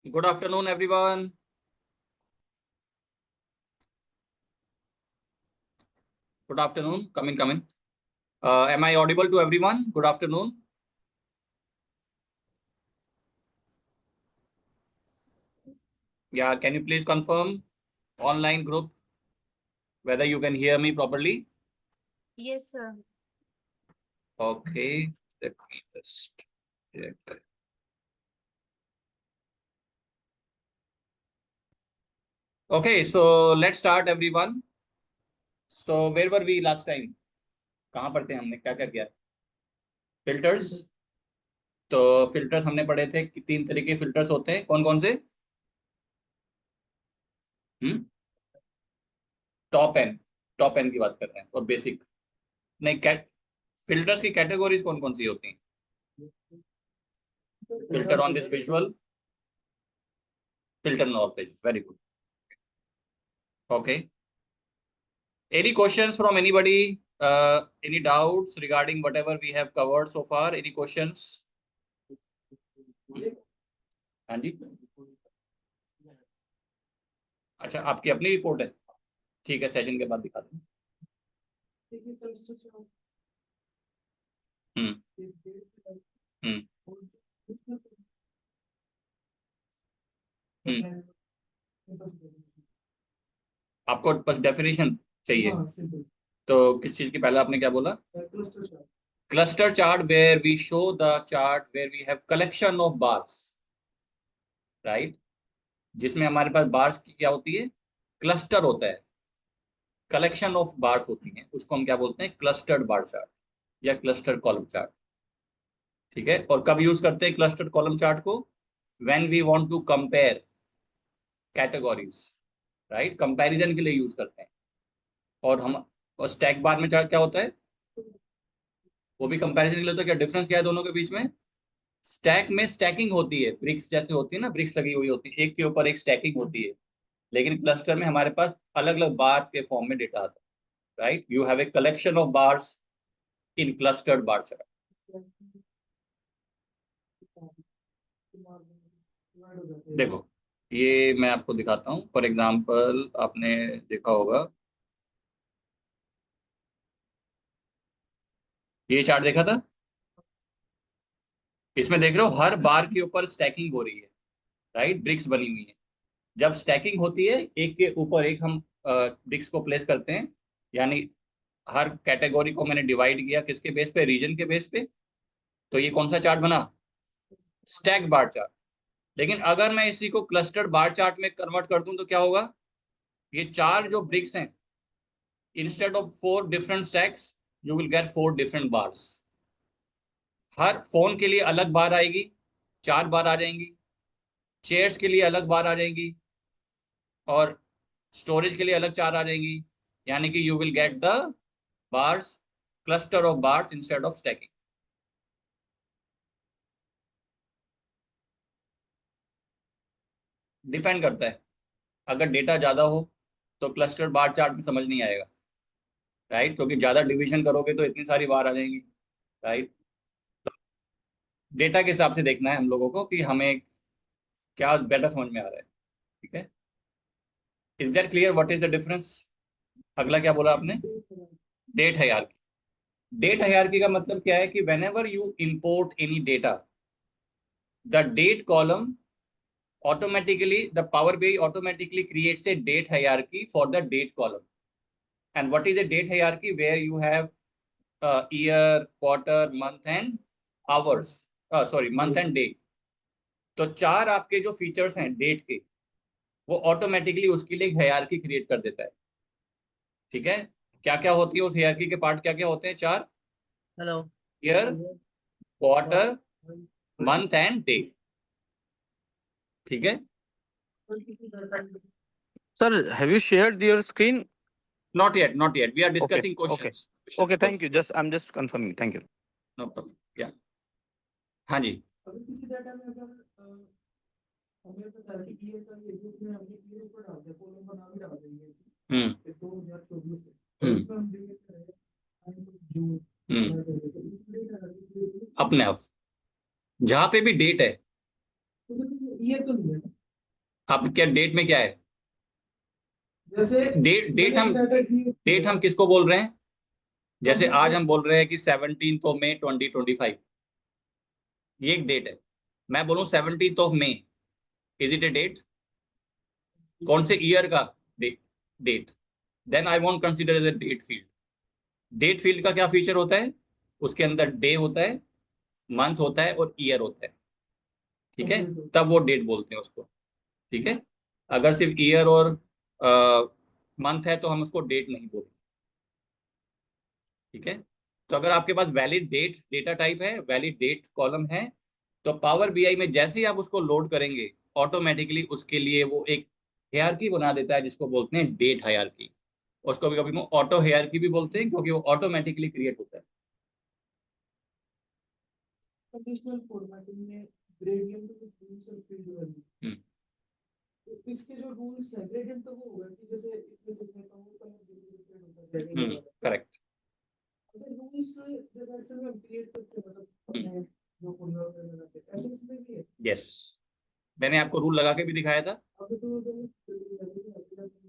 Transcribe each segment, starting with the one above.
Good afternoon, everyone. Good afternoon. Come in, come in. Am I audible to everyone? Good afternoon. Yeah, can you please confirm online group whether you can hear me properly? Yes, sir. Okay, let me just check. Okay, so let's start, everyone. So where were we last time? कहाँ पढ़ते हैं हमने क्या क्या किया? Filters. तो filters हमने पढ़े थे कि 3 तरह के फिल्टर्स होते हैं. कौन कौन से? Top N. टॉप एन की बात कर रहे हैं और बेसिक नहीं. कैट फिल्टर्स की कैटेगरीज कौन कौन सी होती हैं? Filter on this visual, filter no pages. Very good. Okay. Any questions from anybody? Any doubts regarding whatever we have covered so far? Any questions? हाँ जी. अच्छा, आपकी अपनी रिपोर्ट है. ठीक है, सेशन के बाद दिखा दूँ. हम्म. हम्म. हम्म. आपको बस डेफिनेशन चाहिए. तो किस चीज की? पहले आपने क्या बोला? Cluster chart where we show the chart where we have collection of bars. Right. जिसमें हमारे पास बार्स की क्या होती है? क्लस्टर होता है. कलेक्शन ऑफ बार्स होती हैं, उसको हम क्या बोलते हैं? क्लस्टर्ड बार चार्ट या क्लस्टर कॉलम चार्ट. ठीक है. और कब यूज करते हैं क्लस्टर कॉलम चार्ट को? When we want to compare categories. Right. Comparison के लिए यूज करते हैं. और हम और स्टैक बार में चार्ट क्या होता है? वो भी कंपैरिजन के लिए. तो क्या डिफरेंस क्या है दोनों के बीच में? स्टैक में स्टैकिंग होती है, ब्रिक्स जैसे होती है ना, ब्रिक्स लगी हुई होती है, एक के ऊपर एक स्टैकिंग होती है. लेकिन क्लस्टर में हमारे पास अलग अलग बार के फॉर्म में डेटा आता है. Right. You have a collection of bars in clustered bar chart. देखो, ये मैं आपको दिखाता हूँ. फॉर एग्जांपल आपने देखा होगा, ये चार्ट देखा था. इसमें देख रहे हो हर बार के ऊपर स्टैकिंग हो रही है. राइट. ब्रिक्स बनी हुई है. जब स्टैकिंग होती है, एक के ऊपर एक हम ब्रिक्स को प्लेस करते हैं. यानी हर कैटेगरी को मैंने डिवाइड किया किसके बेस पे? रीजन के बेस पे. तो ये कौन सा चार्ट बना? Stack bar chart. लेकिन अगर मैं इसी को क्लस्टर्ड बार चार्ट में कन्वर्ट कर दूं तो क्या होगा? ये चार जो ब्रिक्स हैं, instead of 4 different stacks, you will get 4 different bars. Her phone के लिए अलग बार आएगी, 4 बार आ जाएंगी. चेयर्स के लिए अलग बार आ जाएंगी. और स्टोरेज के लिए अलग 4 आ जाएंगी. यानी कि you will get the bars, cluster of bars instead of stacking. Depend करता है. अगर डेटा ज्यादा हो तो क्लस्टर बार चार्ट में समझ नहीं आएगा. राइट. क्योंकि ज्यादा डिवीजन करोगे तो इतनी सारी बार आ जाएंगी. राइट. डेटा के हिसाब से देखना है हम लोगों को कि हमें क्या बेटर समझ में आ रहा है. ठीक है. Is that clear? What is the difference? अगला क्या बोला आपने? Date hierarchy. डेट हायरार्की का मतलब क्या है कि whenever you import any data, the date column automatically, the Power BI automatically creates a date hierarchy for the date column. And what is a date hierarchy? Where you have year, quarter, month and hours. Sorry, month and day. तो 4 आपके जो features हैं date के, वो automatically उसके लिए एक hierarchy create कर देता है. ठीक है. क्या क्या होती है उस हायरार्की के पार्ट? क्या क्या होते हैं? 4. Hello. Year, quarter, month and day. ठीक है. Sir, have you shared your screen? Not yet, not yet. We are Okay. discussing Okay. questions. Okay. Thank you. I'm just confirming. Thank you. No problem. Yeah. हाँ जी. अगर किसी data में अगर हमें पता है कि ये तो ये ग्रुप में हमने ये ऊपर डाल दिया, कॉलम बना भी डाल देंगे 2024 से. उसमें हम डेट करें जून अपने आप जहां पे भी डेट है, तो ये तो नहीं है. आप क्या डेट में क्या है? जैसे डेट हम किसको बोल रहे हैं? जैसे आज हम बोल रहे हैं कि 17 मई 2025, ये एक डेट है। मैं बोलूं 17 मई, इज इट ए डेट? कौन से ईयर का date? Then I want consider as a date field. Date field का क्या फीचर होता है? उसके अंदर डे होता है, मंथ होता है और ईयर होता है। ठीक है, तब वो डेट बोलते हैं उसको। ठीक है, अगर सिर्फ ईयर और मंथ है तो हम उसको डेट नहीं बोलते। ठीक है, तो अगर आपके पास वैलिड डेट डेटा टाइप है, वैलिड डेट कॉलम है, तो पावर बीआई में जैसे ही आप उसको लोड करेंगे, ऑटोमेटिकली उसके लिए वो एक हायरार्की बना देता है जिसको बोलते हैं डेट हायरार्की। उसको भी कभी ऑटो हायरार्की भी बोलते हैं क्योंकि वो ऑटोमेटिकली क्रिएट होता है। कंडीशनल फॉर्मेटिंग में ग्रेडियंट के रूल्स और फील्ड वैल्यू, तो इसके जो रूल्स है ग्रेडियंट तो वो होगा कि जैसे इसमें से कहता हूं कलर डिफरेंट होता जाएगा। करेक्ट। अगर रूल्स जब ऐसे में क्रिएट करते हैं मतलब अपने जो फॉर्मूला लगाते हैं ऐसे इसमें भी है। यस, मैंने आपको रूल लगा के भी दिखाया था। अब तो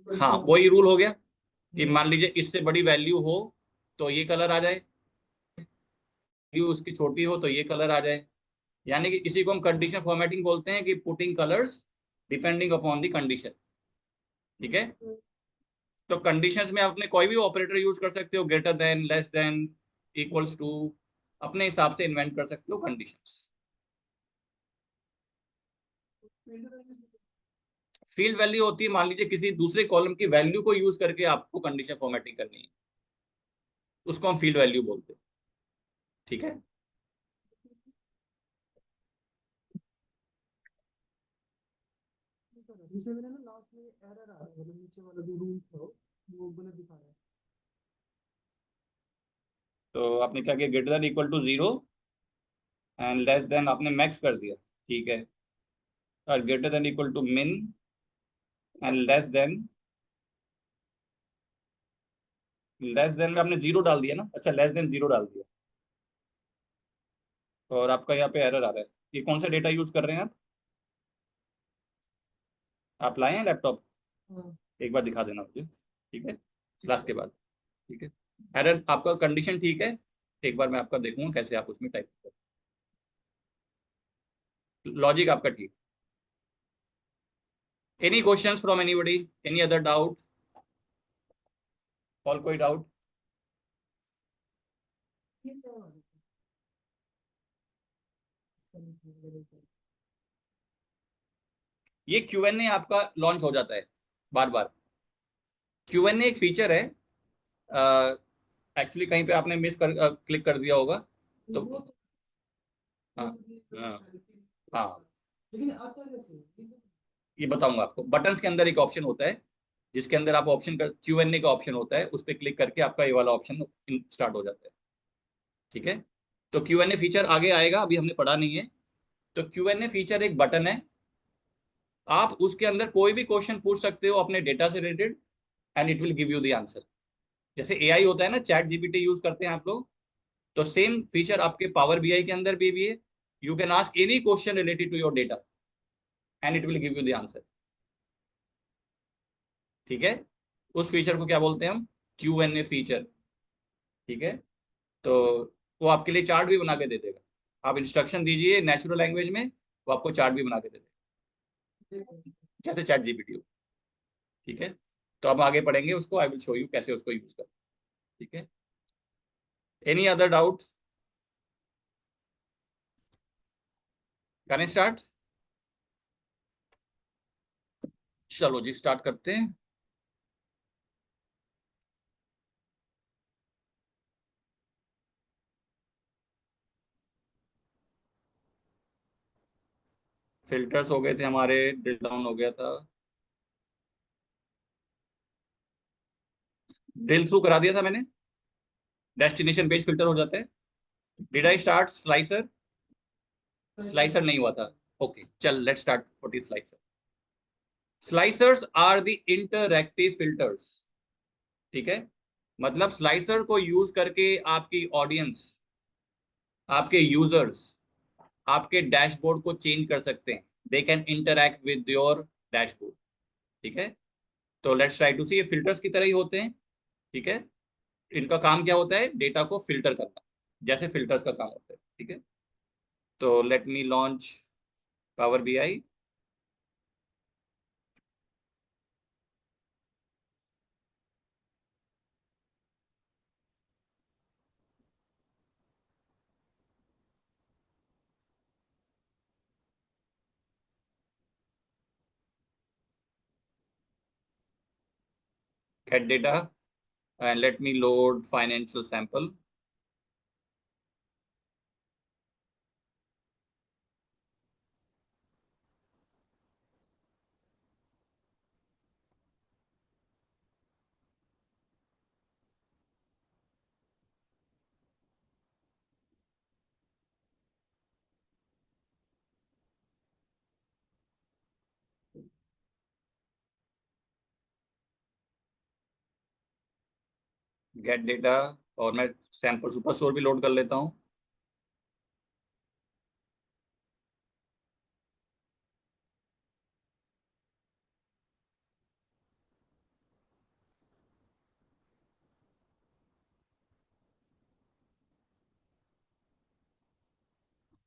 हाँ, वही रूल हो गया कि मान लीजिए इससे बड़ी वैल्यू हो तो ये कलर आ जाए, वैल्यू उसकी छोटी हो तो ये कलर आ जाए। यानी कि इसी को हम कंडीशन फॉर्मेटिंग बोलते हैं, कि putting colours depending upon the condition. ठीक है, तो कंडीशंस में आप अपने कोई भी ऑपरेटर यूज कर सकते हो, greater than, less than, equals to, अपने हिसाब से इन्वेंट कर सकते हो कंडीशंस। फील्ड वैल्यू होती है, मान लीजिए किसी दूसरे कॉलम की वैल्यू को यूज करके आपको कंडीशन फॉर्मेटिंग करनी है, उसको हम फील्ड वैल्यू बोलते हैं। ठीक है, इसमें मेरा ना लास्ट में एरर आ रहा है, मतलब नीचे वाला जो रूल था वो गलत दिखा रहा है। तो आपने क्या किया, greater than equal to 0 and less than आपने मैक्स कर दिया। ठीक है, और greater than equal to min and less than में आपने 0 डाल दिया ना। अच्छा, लेस देन 0 डाल दिया, और आपका यहाँ पे एरर आ रहा है। ये कौन सा डेटा यूज कर रहे हैं आप लाए हैं लैपटॉप? एक बार दिखा देना मुझे, ठीक है, क्लास के बाद। ठीक है, एरर आपका कंडीशन ठीक है, एक बार मैं आपका देखूंगा कैसे आप उसमें टाइप करें। लॉजिक आपका ठीक। Any questions from anybody, any other doubt? और कोई डाउट? ये Q&A आपका लॉन्च हो जाता है बार बार। Q&A एक फीचर है, एक्चुअली कहीं पे आपने मिस कर क्लिक कर दिया होगा तो हाँ हाँ हाँ, लेकिन आता कैसे? ये बताऊंगा आपको। बटन्स के अंदर एक ऑप्शन होता है जिसके अंदर आप ऑप्शन कर, Q&A का ऑप्शन होता है, उस पर क्लिक करके आपका ये वाला ऑप्शन स्टार्ट हो जाता है। ठीक है, तो Q&A फीचर आगे आएगा, अभी हमने पढ़ा नहीं है। तो Q&A फीचर एक बटन है, आप उसके अंदर कोई भी क्वेश्चन पूछ सकते हो अपने डेटा से related, and it will give you the answer. जैसे एआई होता है ना, चैट जीपीटी यूज करते हैं आप लोग, तो सेम फीचर आपके पावर बीआई के अंदर भी है। You can ask any question related to your data and it will give you the answer. ठीक है, उस फीचर को क्या बोलते हैं हम? Q&A feature. ठीक है, तो वो आपके लिए चार्ट भी बना के दे देगा। आप इंस्ट्रक्शन दीजिए नेचुरल लैंग्वेज में, वो आपको चार्ट भी बना के दे देगा, जैसे चैट जीपीटी हो। ठीक है, तो अब आगे पढ़ेंगे उसको, आई विल शो यू कैसे उसको यूज करना। ठीक है, any other doubt? Can start? चलो जी, स्टार्ट करते हैं। फिल्टर्स हो गए थे हमारे, ड्रिल डाउन हो गया था, ड्रिल थ्रू करा दिया था मैंने, डेस्टिनेशन पेज फिल्टर हो जाता है। Did I start slicer? Slicer नहीं हुआ था। ओके, चल let's start what is slicer. Slicers are the interactive filters. ठीक है, मतलब स्लाइसर को यूज करके आपकी ऑडियंस, आपके यूजर्स, आपके डैशबोर्ड को चेंज कर सकते हैं। दे can interact with your dashboard. ठीक है, तो लेट्स ट्राई टू सी, ये फिल्टर्स की तरह ही होते हैं। ठीक है, इनका काम क्या होता है, डेटा को फिल्टर करना, जैसे फिल्टर्स का काम होता है। ठीक है, तो let me launch power BI। get data and let me load financial sample. Gate data, और मैं सैंपल सुपर स्टोर भी लोड कर लेता हूँ।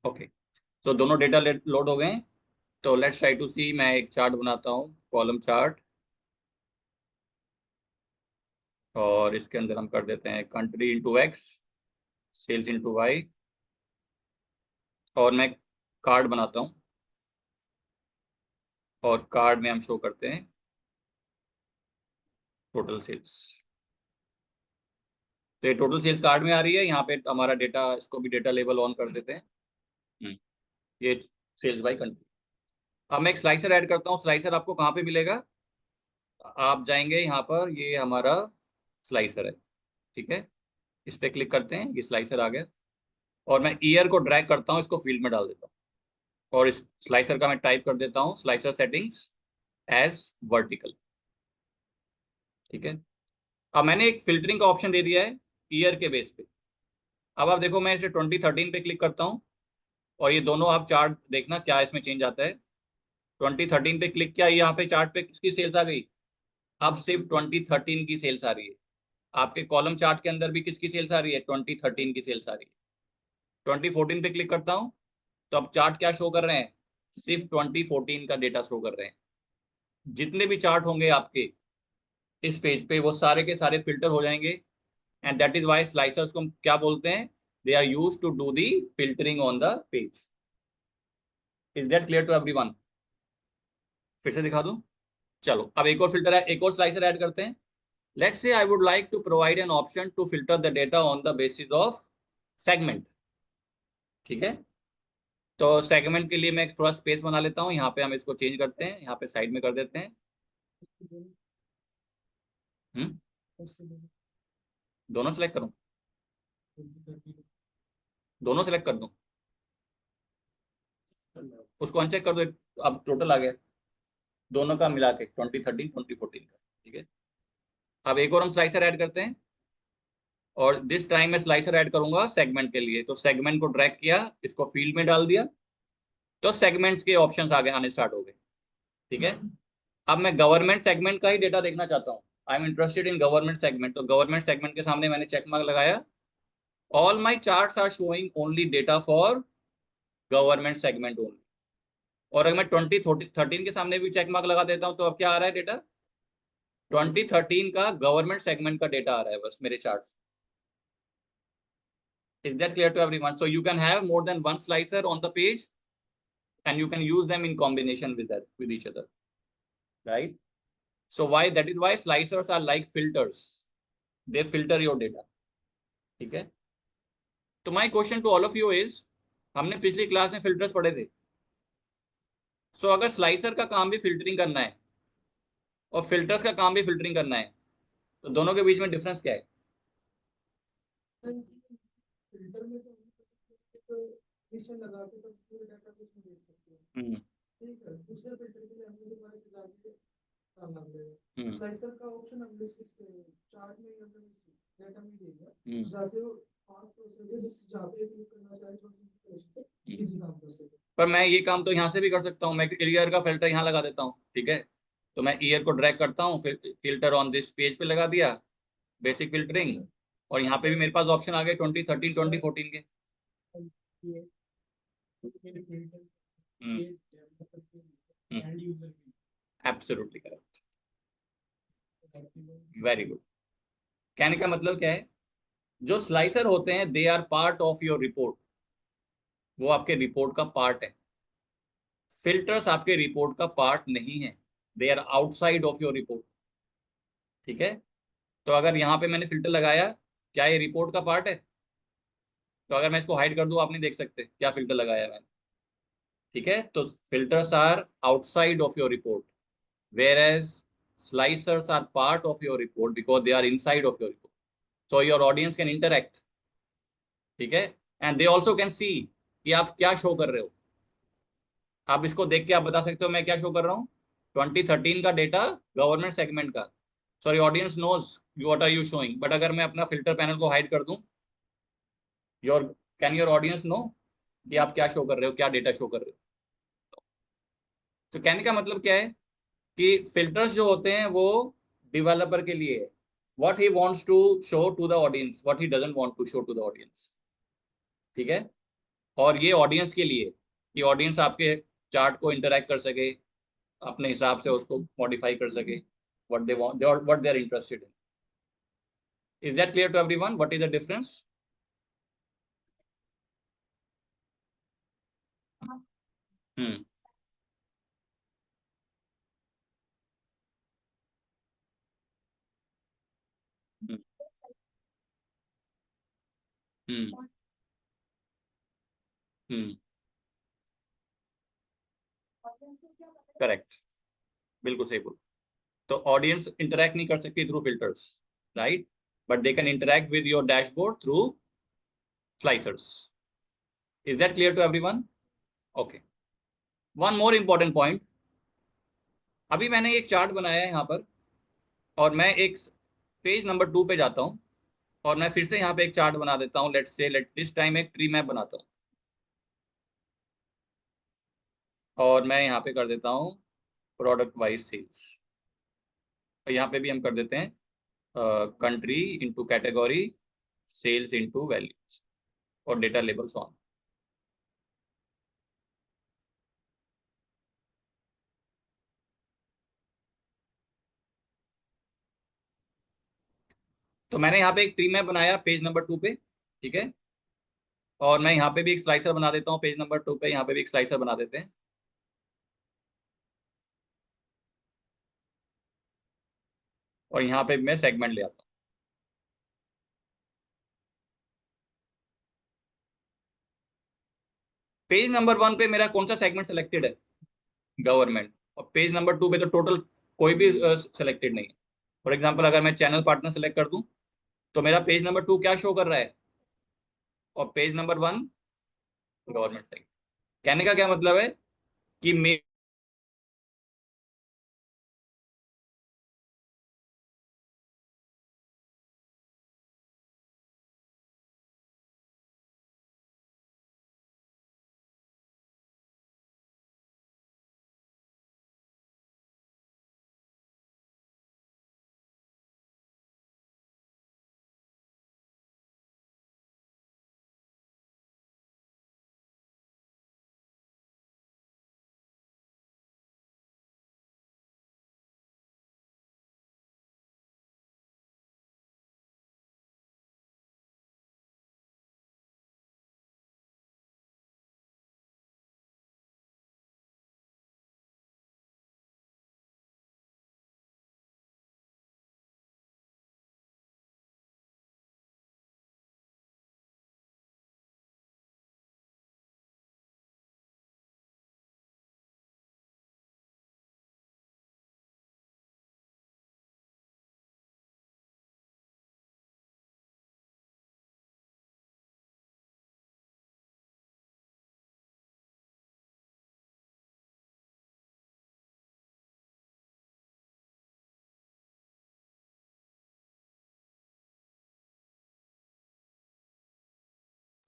ओके, तो दोनों डेटा लोड हो गए हैं। तो लेट्स ट्राई टू सी, मैं एक चार्ट बनाता हूँ, कॉलम चार्ट, और इसके अंदर हम कर देते हैं country into X, sales into Y, और मैं कार्ड बनाता हूँ, और कार्ड में हम शो करते हैं टोटल सेल्स। तो ये टोटल सेल्स कार्ड में आ रही है, यहाँ पे हमारा डेटा, इसको भी डेटा लेवल ऑन कर देते हैं। ये सेल्स बाय कंट्री। अब मैं एक स्लाइसर ऐड करता हूँ। स्लाइसर आपको कहाँ पे मिलेगा, आप जाएंगे यहाँ पर, ये हमारा स्लाइसर है। ठीक है, इस पे क्लिक करते हैं, ये स्लाइसर आ गया, और मैं ईयर को ड्रैग करता हूँ, इसको फील्ड में डाल देता हूँ, और इस स्लाइसर का मैं टाइप कर देता हूँ स्लाइसर सेटिंग्स एज वर्टिकल। ठीक है, अब मैंने एक फिल्टरिंग का ऑप्शन दे दिया है ईयर के बेस पे। अब आप देखो, मैं इसे 2013 पे क्लिक करता हूँ, और ये दोनों आप चार्ट देखना क्या इसमें चेंज आता है। 2013 पे क्लिक किया, यहाँ पे चार्ट पे किसकी सेल्स आ गई, अब सिर्फ 2013 की सेल्स आ रही है। आपके कॉलम चार्ट के अंदर भी किसकी सेल्स आ रही है, 2013 की सेल्स आ रही है। 2014 पे क्लिक करता हूँ, तो अब चार्ट क्या शो कर रहे हैं, सिर्फ 2014 का डेटा शो कर रहे हैं। जितने भी चार्ट होंगे आपके इस पेज पे, वो सारे के सारे फिल्टर हो जाएंगे। And that is why slicers को हम क्या बोलते हैं, they are use to do the filtering on the page. Is that clear to everyone? फिर से दिखा दूं, चलो अब एक और फिल्टर है, एक और स्लाइसर ऐड करते हैं। Let's say I would like to provide an option to filter the data on the basis of segment. ठीक है, तो सेगमेंट के लिए मैं थोड़ा स्पेस बना लेता हूँ, यहाँ पे हम इसको चेंज करते हैं, यहाँ पे साइड में कर देते हैं। दोनों सेलेक्ट करूँ, दोनों सेलेक्ट कर दूं, उसको अनचेक कर दो, अब टोटल आ गया दोनों का मिला के 2013 2014 का। ठीक है, अब एक और हम स्लाइसर ऐड करते हैं, और दिस टाइम मैं स्लाइसर ऐड करूंगा सेगमेंट के लिए। तो सेगमेंट को ड्रैग किया, इसको फील्ड में डाल दिया, तो सेगमेंट्स के ऑप्शंस आने स्टार्ट हो गए। ठीक है, अब मैं गवर्नमेंट सेगमेंट का ही डेटा देखना चाहता हूँ, I am interested in government segment. तो गवर्नमेंट सेगमेंट के सामने मैंने चेक मार्क लगाया, all my charts are showing only data for government segment only. और अगर मैं 2013 के सामने भी चेक मार्क लगा देता हूं, तो अब क्या आ रहा है डेटा, 2013 का गवर्नमेंट सेगमेंट का डेटा आ रहा है बस मेरे chart. Is that clear to everyone? So you can have more than one slicer on the page, and you can use them in combination with each other, right? So why, that is why slicers are like filters, they filter your data. ठीक है, तो my question to all of you is, हमने पिछली class में filters पढ़े थे। सो अगर slicer का काम भी फिल्टरिंग करना है और फिल्टर्स का काम भी फिल्टरिंग करना है, तो दोनों के बीच में डिफरेंस क्या है? फिल्टर में तो निशान लगा के तो पूरे डाटा को उसमें देख सकते हैं। ठीक है, दूसरे फिल्टर के लिए हमने जो हमारे चला के काम लग रहा है, स्लाइसर का ऑप्शन हमने इस चार्ट में हमने डेटा में दे दिया, जहाँ से वो फास्ट प्रोसेस है, जिस जहाँ पे क्लिक करना चाहे तो इजी काम कर सके। पर मैं ये काम तो यहाँ से भी कर सकता हूँ, मैं ईयर का फिल्टर यहाँ लगा देता हूँ, ठीक है। तो मैं ईयर को ड्रैग करता हूँ, फिर फिल्टर ऑन दिस पेज पे लगा दिया, बेसिक फिल्टरिंग, और यहाँ पे भी मेरे पास ऑप्शन आ गए 2013 2014 के। ये फिल्टर हम्म, ये डेवलपर के एंड यूजर के एब्सोल्युटली करेक्ट, वेरी गुड। कहने का मतलब क्या है, जो स्लाइसर होते हैं they are part of your report, वो आपके रिपोर्ट का पार्ट है। फिल्टर्स आपके रिपोर्ट का पार्ट नहीं है, they are outside of your report, ठीक है। तो अगर यहाँ पे मैंने फिल्टर लगाया, क्या ये रिपोर्ट का पार्ट है? तो अगर मैं इसको हाइड कर दूं, आप नहीं देख सकते क्या फिल्टर लगाया है मैंने, ठीक है। तो filters are outside of your report, whereas slicers are part of your report because they are inside of your report, so your audience can interact, ठीक है। And they also can see कि आप क्या show कर रहे हो। आप इसको देख के आप बता सकते हो मैं क्या शो कर रहा हूँ, 2013 का डेटा गवर्नमेंट सेगमेंट का, sorry audience knows what are you showing, but अगर मैं अपना फिल्टर पैनल को हाइड कर दूं, your can your audience know कि आप क्या शो कर रहे हो, क्या डेटा शो कर रहे हो। तो कहने का मतलब क्या है कि फिल्टर्स जो होते हैं वो डेवलपर के लिए है, what he wants to show to the audience, what he doesn't want to show to the audience, ठीक है। और ये ऑडियंस के लिए कि ऑडियंस आपके चार्ट को इंटरेक्ट कर सके, अपने हिसाब से उसको मॉडिफाई कर सके, what they want, what they are interested in. Is that clear to everyone, what is the difference? Hmm hmm hmm hmm, correct, बिल्कुल सही बोल। तो ऑडियंस इंटरैक्ट नहीं कर सकती through filters, right, but they can interact with your dashboard through slicers. Is that clear to everyone? Okay, one more important point. अभी मैंने एक चार्ट बनाया है यहाँ पर, और मैं एक पेज नंबर 2 पे जाता हूँ, और मैं फिर से यहाँ पे एक चार्ट बना देता हूँ, लेट्स से लेट दिस टाइम एक ट्री मैप बनाता हूँ, और मैं यहाँ पे कर देता हूँ प्रोडक्ट वाइज सेल्स, और यहाँ पे भी हम कर देते हैं country into category, sales into values, और डेटा लेबल्स ऑन। तो मैंने यहाँ पे एक ट्री मैप बनाया पेज नंबर 2 पे, ठीक है। और मैं यहाँ पे भी एक स्लाइसर बना देता हूँ पेज नंबर 2 पे, यहाँ पे भी एक स्लाइसर बना देते हैं, और यहाँ पे मैं सेगमेंट ले आता हूँ। पेज नंबर 1 पे मेरा कौन सा सेगमेंट सिलेक्टेड है? गवर्नमेंट। और पेज नंबर 2 पे तो टोटल कोई भी सिलेक्टेड नहीं है। फॉर एग्जाम्पल अगर मैं चैनल पार्टनर सेलेक्ट कर दूं, तो मेरा पेज नंबर 2 क्या शो कर रहा है, और पेज नंबर 1 गवर्नमेंट सेगमेंट। कहने का क्या मतलब है कि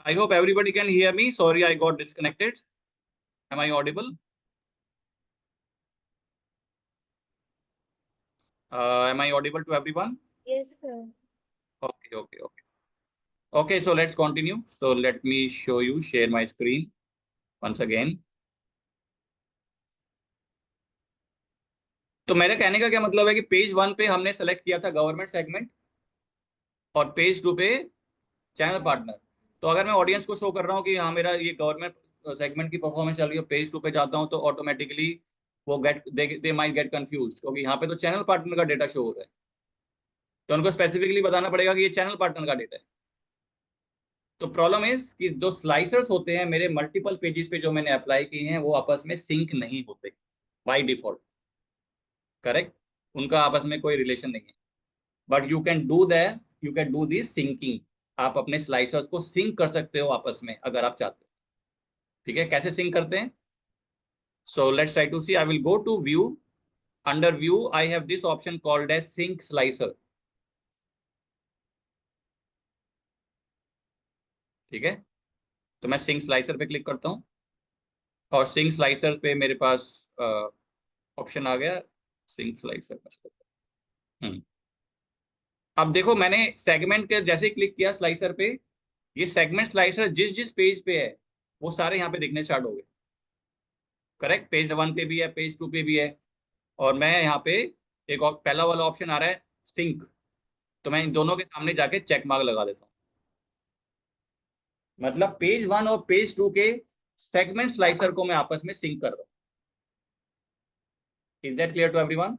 I hope everybody can hear me. Sorry, I got disconnected. Am I audible? Am I audible to everyone? Yes, sir. Okay. Okay, so let's continue. So let me show you, share my screen once again. तो मेरे कहने का क्या मतलब है कि page 1 पे हमने सेलेक्ट किया था गवर्नमेंट सेगमेंट और पेज 2 पे चैनल पार्टनर। तो अगर मैं ऑडियंस को शो कर रहा हूँ कि हाँ मेरा ये गवर्नमेंट सेगमेंट की परफॉर्मेंस चल रही है, पेज 2 पे जाता हूँ तो ऑटोमेटिकली वो दे माइट गेट कंफ्यूज, क्योंकि यहाँ पे तो चैनल पार्टनर का डेटा शो हो रहा है, तो उनको स्पेसिफिकली बताना पड़ेगा कि ये चैनल पार्टनर का डेटा है। तो प्रॉब्लम इज कि जो स्लाइसर्स होते हैं मेरे मल्टीपल पेजेस पे जो मैंने अप्लाई किए हैं वो आपस में सिंक नहीं होते बाय डिफॉल्ट। करेक्ट, उनका आपस में कोई रिलेशन नहीं है, but you can do this syncing. आप अपने स्लाइसर्स को सिंक कर सकते हो आपस में अगर आप चाहते हो। ठीक है, कैसे सिंक करते हैं? So let's try to see. I will go to view, under view I have this option called as sync slicer. ठीक है, तो मैं सिंक स्लाइसर पे क्लिक करता हूँ और सिंक स्लाइसर पे मेरे पास ऑप्शन आ गया सिंक स्लाइसर। अब देखो मैंने सेगमेंट के जैसे क्लिक किया स्लाइसर पे, ये सेगमेंट स्लाइसर जिस जिस पेज पे है वो सारे यहाँ पे दिखने स्टार्ट हो गए। करेक्ट, पेज 1 पे भी है, पेज 2 पे भी है, और मैं यहाँ पे एक और पहला वाला ऑप्शन आ रहा है सिंक, तो मैं इन दोनों के सामने जाके चेक मार्क लगा देता हूँ। मतलब पेज 1 और पेज 2 के सेगमेंट स्लाइसर को मैं आपस में सिंक कर रहा हूँ। Is that clear to everyone?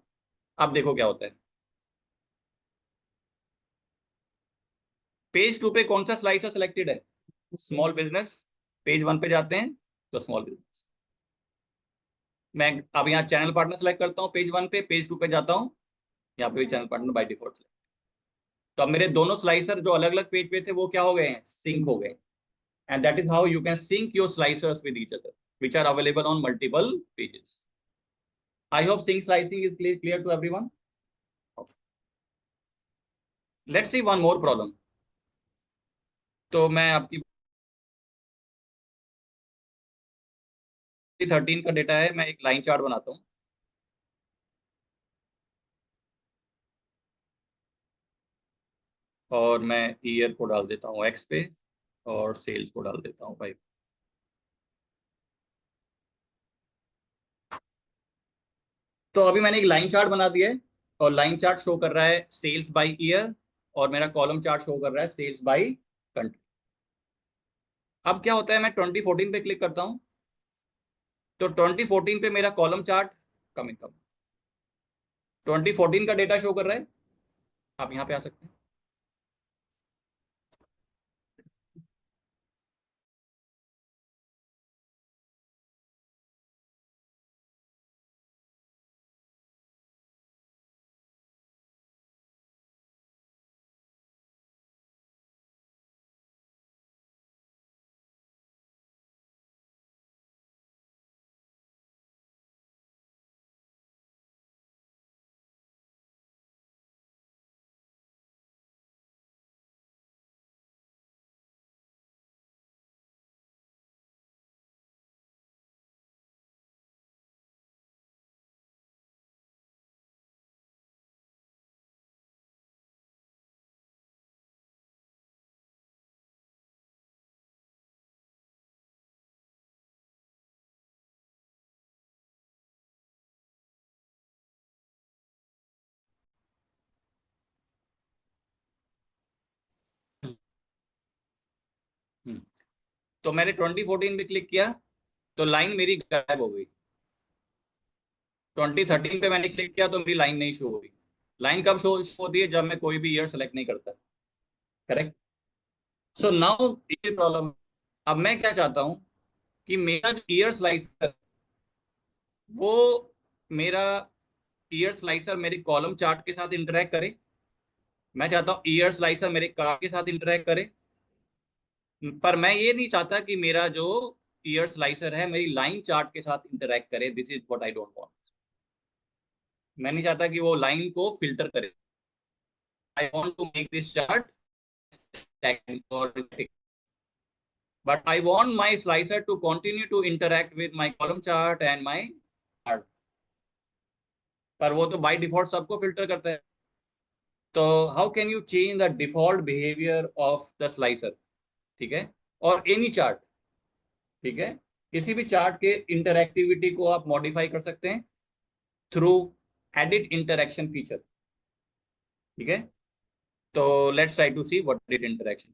अब देखो क्या होता है। पेज 2 पे कौन सा स्लाइसर सिलेक्टेड है? Small business. पेज 1 पे जाते हैं तो स्मॉल बिजनेस। मैं अब यहाँ चैनल पार्टनर सेलेक्ट करता हूँ पेज 1 पे, पेज 2 पे जाता हूँ, यहाँ पे channel partner by default select. तो अब मेरे दोनों स्लाइसर जो अलग अलग पेज पे थे वो क्या हो गए हैं? सिंक हो गए। And that is how you can sync your slicers with each other which are available on multiple pages. I hope sync slicing is clear to everyone. Okay. Let's see one more problem. तो मैं आपकी 13 का data है, मैं एक line chart बनाता हूँ और मैं ईयर को डाल देता हूँ एक्स पे और सेल्स को डाल देता हूँ भाई। तो अभी मैंने एक लाइन चार्ट बना दिया है और लाइन चार्ट शो कर रहा है सेल्स बाय ईयर और मेरा कॉलम चार्ट शो कर रहा है सेल्स बाय कंट्री। अब क्या होता है, मैं 2014 पे क्लिक करता हूँ तो 2014 पे मेरा कॉलम चार्ट कम इनकम 2014 का डेटा शो कर रहा है। आप यहाँ पे आ सकते हैं। तो मैंने 2014 पे क्लिक किया तो लाइन मेरी गायब हो गई। 2013 पे मैंने क्लिक किया तो मेरी लाइन नहीं शो हो रही। लाइन कब शो होती है? जब मैं कोई भी ईयर सेलेक्ट नहीं करता। करेक्ट। सो नाउ ये प्रॉब्लम। अब मैं क्या चाहता हूं कि मेरा जो ईयर स्लाइसर वो मेरा ईयर स्लाइसर मेरे कॉलम चार्ट के साथ इंटरेक्ट करे। मैं चाहता हूं ईयर स्लाइसर मेरे कार्ड के साथ इंटरेक्ट करे, पर मैं ये नहीं चाहता कि मेरा जो ईयर स्लाइसर है मेरी लाइन चार्ट के साथ इंटरेक्ट करे। This is what I don't want. मैं नहीं चाहता कि वो लाइन को फिल्टर करे। I want to make this chart but I want my slicer to continue to interact with my column chart and my chart. पर वो तो by default सबको filter करता है. तो how can you change the default behavior of the slicer? ठीक है, और any chart, ठीक है, किसी भी चार्ट के इंटरएक्टिविटी को आप मॉडिफाई कर सकते हैं थ्रू एडिट इंटरैक्शन फीचर. ठीक है, तो let's try to see what is interaction.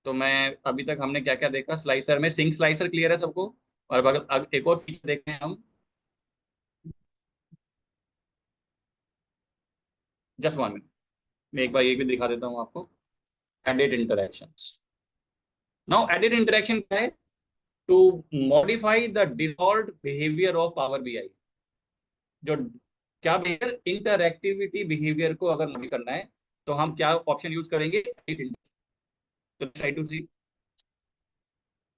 तो मैं अभी तक हमने क्या क्या देखा स्लाइसर में. सिंक स्लाइसर क्लियर है सबको. और अगर एक और फीचर देखते हैं हम, जस्ट 1 मिनट, मैं एक बार ये भी दिखा देता हूं आपको. Edit interactions. Now edit interaction क्या है? To modify the default behaviour of power BI. जो क्या बिहेवियर, इंटरएक्टिविटी बिहेवियर को अगर मॉडिफाई करना है तो हम क्या ऑप्शन यूज करेंगे? एडिट. तो ट्राई टू सी.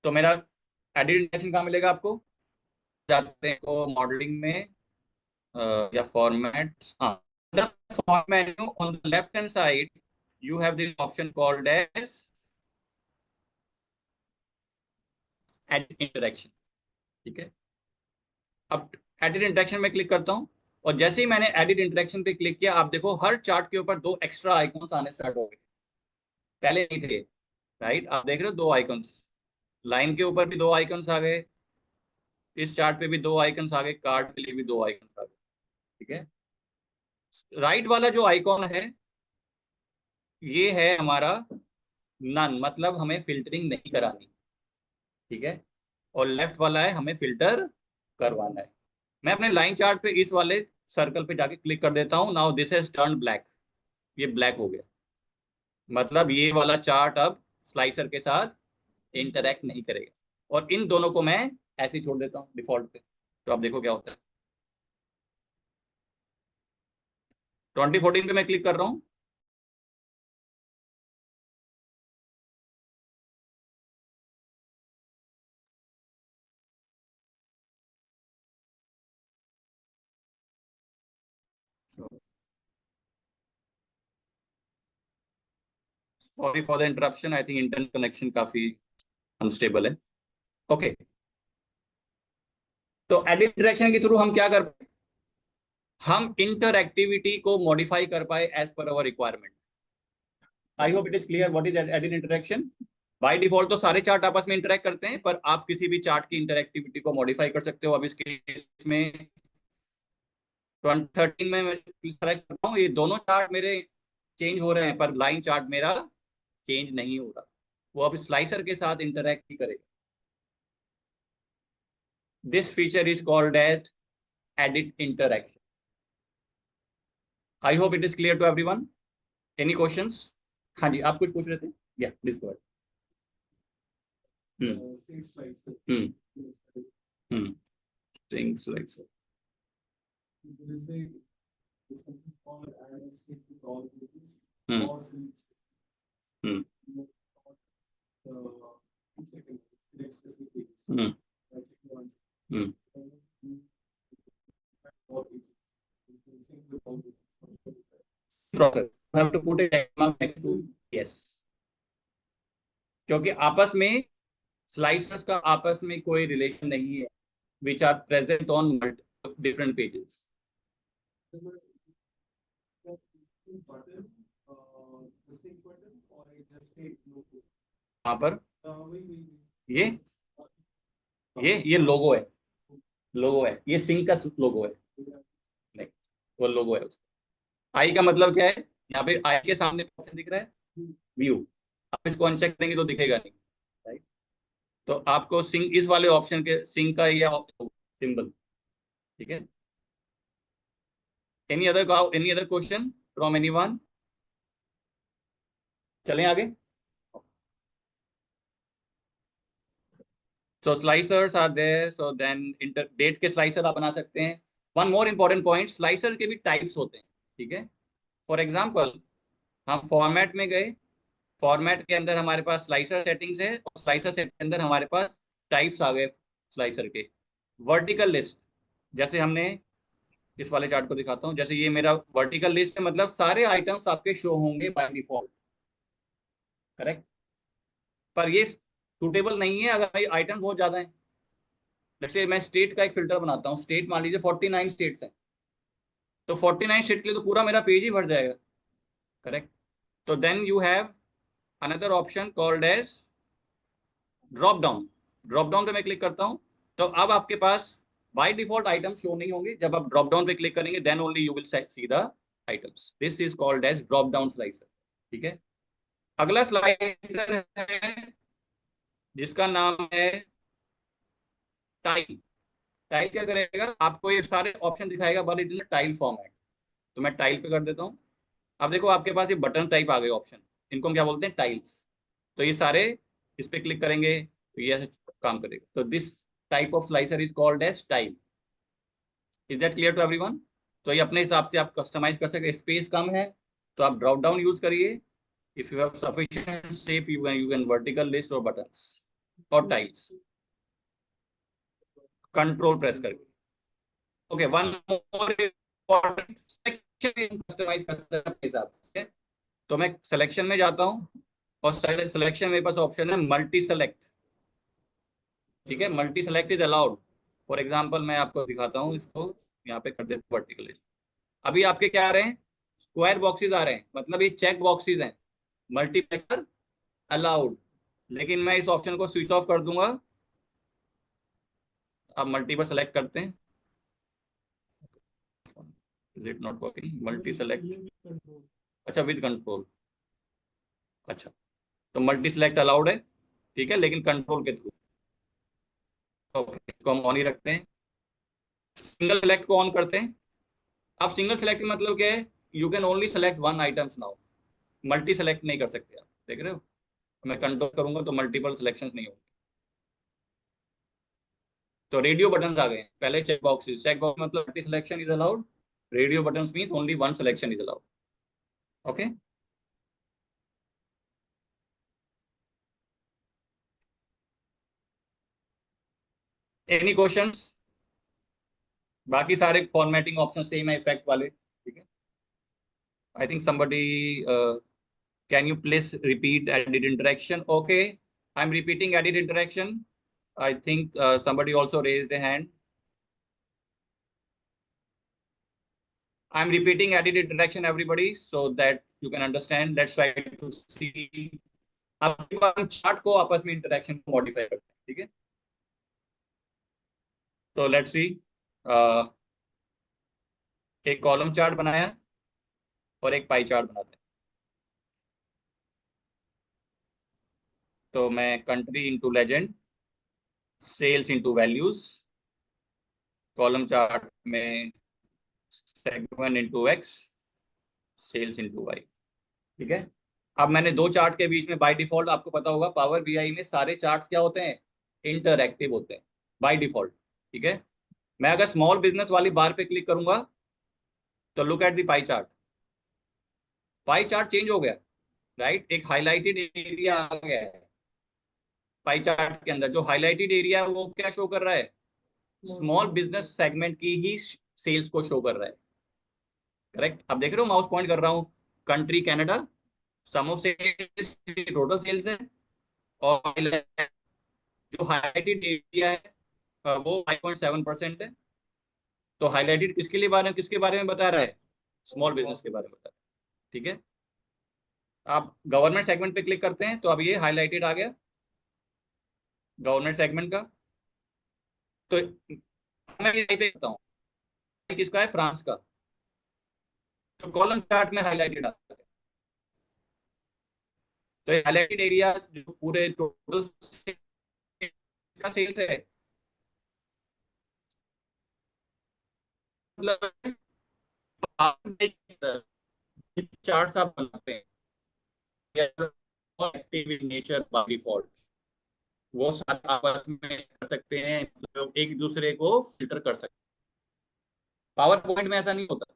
तो मेरा एडिट इंटरैक्शन कहाँ मिलेगा आपको? जाते हैं को मॉडलिंग में या फॉर्मेट. हाँ, the form menu on the left hand side you have this option called as edit interaction. ठीक है, अब एडिट इंटरेक्शन में क्लिक करता हूं और जैसे ही मैंने एडिट इंटरेक्शन पे क्लिक किया, आप देखो हर चार्ट के ऊपर 2 एक्स्ट्रा आइकॉन्स आने स्टार्ट हो गए. पहले नहीं थे, राइट? आप देख रहे हो 2 आइकॉन्स. लाइन के ऊपर भी 2 आइकॉन्स आ गए, इस चार्ट पे भी 2 आइकॉन्स आ गए, कार्ड के लिए भी 2 आइकॉन्स आ गए. ठीक है, राइट वाला जो आइकॉन है ये है हमारा नन, मतलब हमें फिल्टरिंग नहीं करानी. ठीक है, और लेफ्ट वाला है हमें फिल्टर करवाना है. मैं अपने लाइन चार्ट पे इस वाले सर्कल पे जाके क्लिक कर देता हूं. Now this has turn black. ये ब्लैक हो गया, मतलब ये वाला चार्ट अब स्लाइसर के साथ इंटरैक्ट नहीं करेगा. और इन दोनों को मैं ऐसे ही छोड़ देता हूं डिफॉल्ट पे. तो आप देखो क्या होता है. 2014 पे मैं क्लिक कर रहा हूं. Sorry for the interruption. I think internet connection काफी अनस्टेबल है. ओके, तो एडिट इंटरेक्शन के थ्रू हम क्या कर पाए? हम इंटरएक्टिविटी को मॉडिफाई कर पाए as per our requirement. I hope it is clear what is edit interaction. By default तो सारे चार्ट आपस में इंटरेक्ट करते हैं, पर आप किसी भी चार्ट की इंटरएक्टिविटी को मॉडिफाई कर सकते हो. अब इसके इसमें 2013 में मैं सेलेक्ट करता हूँ, ये दोनों चार्ट मेरे चेंज हो रहे हैं, पर लाइन चार्ट मेरा चेंज नहीं हो रहा. वो अब स्लाइसर के साथ इंटरैक्ट ही करेगा. This feature is called as edit interaction. I hope it is clear to everyone. Any questions? हाँ जी, आप कुछ पूछ रहे थे. या please go ahead. Things like so. Process. You have to put a check mark next to yes. क्योंकि आपस में स्लाइसर्स का आपस में कोई रिलेशन नहीं है, which are present on different pages. यहाँ पर ये लोगो है. लोगो है, ये सिंक का लोगो है. नहीं, वो लोगो है उसका. आई का मतलब क्या है? यहाँ पे आई के सामने ऑप्शन दिख रहा है व्यू. आप इसको अनचेक करेंगे तो दिखेगा नहीं, राइट? तो आपको सिंक, इस वाले ऑप्शन के सिंक का ये सिंबल. ठीक है, any other question from anyone? चलें आगे. So slicers are there. So then date के स्लाइसर आप बना सकते हैं. One more important point, slicer के भी टाइप्स होते हैं. ठीक है, फॉर एग्जांपल हम फॉर्मेट में गए, फॉर्मेट के अंदर हमारे पास स्लाइसर सेटिंग्स है, और स्लाइसर सेट के अंदर हमारे पास टाइप्स आ गए स्लाइसर के. वर्टिकल लिस्ट, जैसे हमने इस वाले चार्ट को दिखाता हूं, जैसे ये मेरा वर्टिकल लिस्ट है, मतलब सारे आइटम्स आपके शो होंगे बाय डिफॉल्ट. करेक्ट. पर ये सूटेबल नहीं है अगर आइटम बहुत ज्यादा है। जैसे मैं स्टेट का एक फिल्टर बनाता हूँ, स्टेट मान लीजिए 49 स्टेट्स हैं, तो 49 स्टेट के लिए तो पूरा मेरा पेज ही भर जाएगा, करेक्ट। तो then you have another option called as drop down. Drop down पे मैं क्लिक करता हूँ, तो अब आपके पास बाय डिफॉल्ट आइटम शो नहीं होंगे, जब आप ड्रॉप डाउन पे क्लिक करेंगे then only you will see the items. This is called as drop down slicer, ठीक है। अगला स्लाइसर है जिसका नाम है टाइल। टाइल क्या करेगा, आपको ये सारे ऑप्शन दिखाएगा but it in tile format. तो मैं टाइल पे कर देता हूँ। अब देखो आपके पास ये बटन टाइप आ गए ऑप्शन, इनको हम क्या बोलते हैं, टाइल्स। तो ये सारे इस पे क्लिक करेंगे तो ये ऐसे काम करेगा। तो this type of slicer is called as tile. Is that clear to everyone? तो ये अपने हिसाब से आप कस्टमाइज कर सकते हैं। स्पेस कम है तो आप ड्रॉप डाउन यूज करिए। If you have sufficient shape you can vertical list और बटन्स और टाइल्स, कंट्रोल प्रेस करके। Okay, one more important section customize कर सकते हैं अपने हिसाब से। तो मैं सिलेक्शन में जाता हूँ और सिलेक्शन मेरे पास ऑप्शन है मल्टी सेलेक्ट, ठीक है। Multi select is allowed. For example मैं आपको दिखाता हूँ इसको, यहाँ पे कर देते वर्टिकल। अभी आपके क्या आ रहे हैं, स्क्वायर बॉक्सेस आ रहे हैं, मतलब ये चेक बॉक्सेस हैं, मल्टीप्लेक्सर अलाउड। लेकिन मैं इस ऑप्शन को स्विच ऑफ कर दूंगा। आप मल्टीपल सेलेक्ट करते हैं, is it not working, multi select, अच्छा विद कंट्रोल, अच्छा। तो मल्टी सेलेक्ट अलाउड है, ठीक है, लेकिन कंट्रोल के थ्रू। ओके, इसको हम ऑन ही रखते हैं। सिंगल सेलेक्ट को ऑन करते हैं। अब सिंगल सेलेक्ट मतलब क्या है, you can only select one items now, multi select नहीं कर सकते आप, देख रहे हो। मैं कंट्रोल करूंगा तो मल्टीपल सिलेक्शंस नहीं होंगे। तो रेडियो बटन आ गए हैं, पहले चेक बॉक्सेस, चेक बॉक्स मतलब multi selection is allowed, radio button mean only one selection is allowed. Okay, any questions? बाकी सारे फॉर्मेटिंग ऑप्शन सेम है, इफेक्ट वाले, ठीक है। I think somebody can you please repeat edit interaction? Okay, I am repeating edit interaction. I think somebody also raised a hand. I am repeating edit interaction everybody so that you can understand. Let's try to see. अब हम chart को आपस में interaction को modify करते हैं, ठीक है। तो लेट्स सी, एक कॉलम चार्ट बनाया और एक पाई चार्ट बनाते हैं। तो मैं country into legend, sales into values, column chart में segment into X, sales into Y, ठीक है। अब मैंने दो चार्ट के बीच में बाय डिफॉल्ट, आपको पता होगा पावर बीआई में सारे चार्ट्स क्या होते हैं, इंटरएक्टिव होते हैं बाय डिफॉल्ट, ठीक है। मैं अगर स्मॉल बिजनेस वाली बार पे क्लिक करूंगा तो look at the pie chart, pie chart change हो गया, राइट। एक हाईलाइटेड एरिया आ गया है पाई चार्ट के अंदर। जो हाईलाइटेड एरिया है वो क्या शो कर रहा है, स्मॉल बिजनेस सेगमेंट की ही सेल्स को शो कर रहा है, करेक्ट। अब देख रहे हो माउस पॉइंट कर रहा हूँ, country Canada, some of sales total sales है, और जो हाईलाइटेड एरिया है वो 5.7% है। तो हाईलाइटेड किसके बारे में बता रहा है, स्मॉल बिजनेस के बारे में बता रहा है, ठीक है। आप गवर्नमेंट सेगमेंट पे क्लिक करते हैं तो अब ये हाईलाइटेड आ गया गवर्नमेंट सेगमेंट का। तो मैं ये पे करता हूँ, किसका है, फ्रांस का। तो कॉलम चार्ट में हाईलाइटेड आता है। तो हाईलाइटेड एरिया जो पूरे टोटल का सेल्स है, मतलब चार्ट आप बनाते हैं active in nature by default, वो सारे आपस में कर सकते हैं, लोग एक दूसरे को फिल्टर कर सकते हैं। पावर पॉइंट में ऐसा नहीं होता।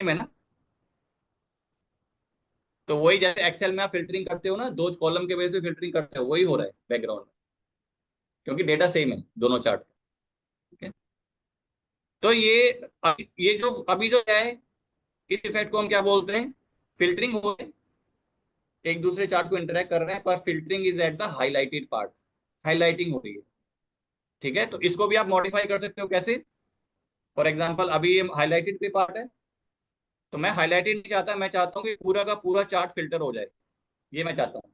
है ना। तो वही जैसे एक्सेल में आप फिल्टरिंग करते हो ना, दो कॉलम के बेस पे फिल्टरिंग करते हो, वही हो रहा है बैकग्राउंड में, क्योंकि डेटा सेम है दोनों चार्ट। ठीक है, तो ये जो अभी जो है, इस इफेक्ट को हम क्या बोलते हैं, फिल्टरिंग हो रही है, एक दूसरे चार्ट को इंटरेक्ट कर रहे हैं, पर filtering is at the highlighted part, highlighting हो रही है। ठीक है, तो इसको भी आप मॉडिफाई कर सकते हो कैसे। फॉर एग्जाम्पल अभी ये हाईलाइटेड पे पार्ट है, तो मैं हाईलाइटेड नहीं चाहता, मैं चाहता हूँ कि पूरा का पूरा चार्ट फिल्टर हो जाए, ये मैं चाहता हूँ।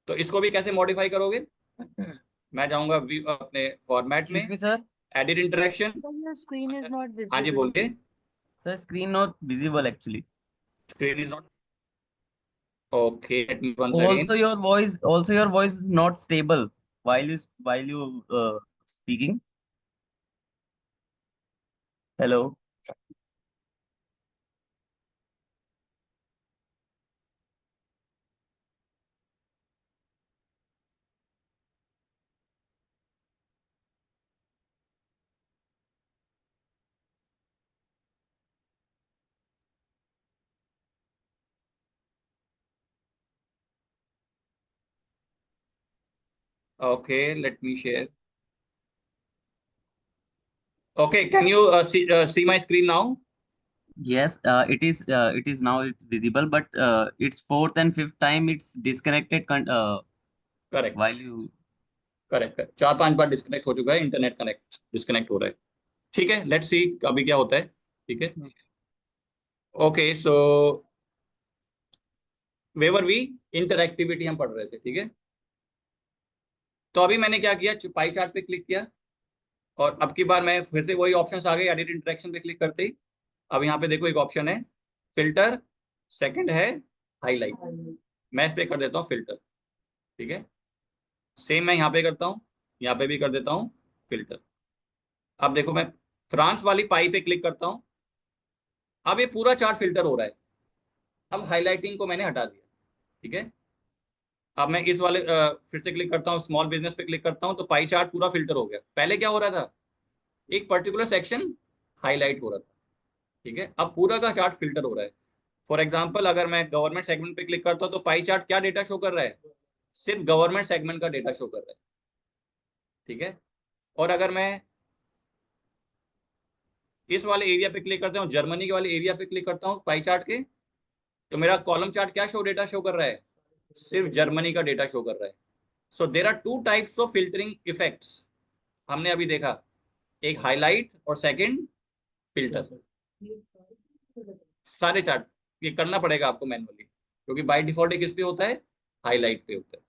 तो इसको भी कैसे मॉडिफाई करोगे, मैं जाऊंगा अपने फॉर्मेट में, Excuse me, sir. Edit interaction. Sir, your screen is not हाँ जी visible. बोलिए। Sir, screen not visible actually. Screen is not okay, let me once Also, again. your voice is not stable while you speaking. Hello. Okay, let me share. Okay, can you see my screen now? Yes, it is now it's visible, but it's fourth and fifth time it's disconnected correct, while you. Correct, 4-5 bar disconnect हो चुका है, internet connect disconnect हो रहा है। ठीक है, let's see अभी क्या होता है। ठीक है, okay, so wherever we, interactivity हम पढ़ रहे थे। ठीक है, तो अभी मैंने क्या किया, पाई चार्ट पे क्लिक किया, और अब की बार मैं फिर से वही ऑप्शंस आ गए, एडिट इंटरेक्शन पे क्लिक करते ही अब यहाँ पे देखो एक ऑप्शन है फिल्टर, सेकंड है हाईलाइट, मैं इस पे कर देता हूँ फिल्टर। ठीक है, सेम मैं यहाँ पे करता हूँ, यहाँ पे भी कर देता हूँ फिल्टर। अब देखो मैं फ्रांस वाली पाई पे क्लिक करता हूँ, अब ये पूरा चार्ट फिल्टर हो रहा है, अब हाईलाइटिंग को मैंने हटा दिया। ठीक है, अब मैं इस वाले फिर से क्लिक करता हूँ, स्मॉल बिजनेस पे क्लिक करता हूँ, तो पाई चार्ट पूरा फिल्टर हो गया। पहले क्या हो रहा था, एक पर्टिकुलर सेक्शन हाईलाइट हो रहा था। ठीक है, अब पूरा का चार्ट फिल्टर हो रहा है। फॉर एग्जाम्पल अगर मैं गवर्नमेंट सेगमेंट पे क्लिक करता हूँ, तो पाई चार्ट क्या डेटा शो कर रहा है, सिर्फ गवर्नमेंट सेगमेंट का डेटा शो कर रहा है। ठीक है, और अगर मैं इस वाले एरिया पे क्लिक करता हूँ, जर्मनी के वाले एरिया पे क्लिक करता हूँ पाई चार्ट के, तो मेरा कॉलम चार्ट क्या डेटा शो कर रहा है, सिर्फ जर्मनी का डेटा शो कर रहा है। So there are two types of filtering effects, हमने अभी देखा, एक हाईलाइट और सेकंड फिल्टर। सारे चार्ट ये करना पड़ेगा आपको मैनुअली, क्योंकि बाय डिफॉल्ट किस पे होता है, हाईलाइट पे होता है।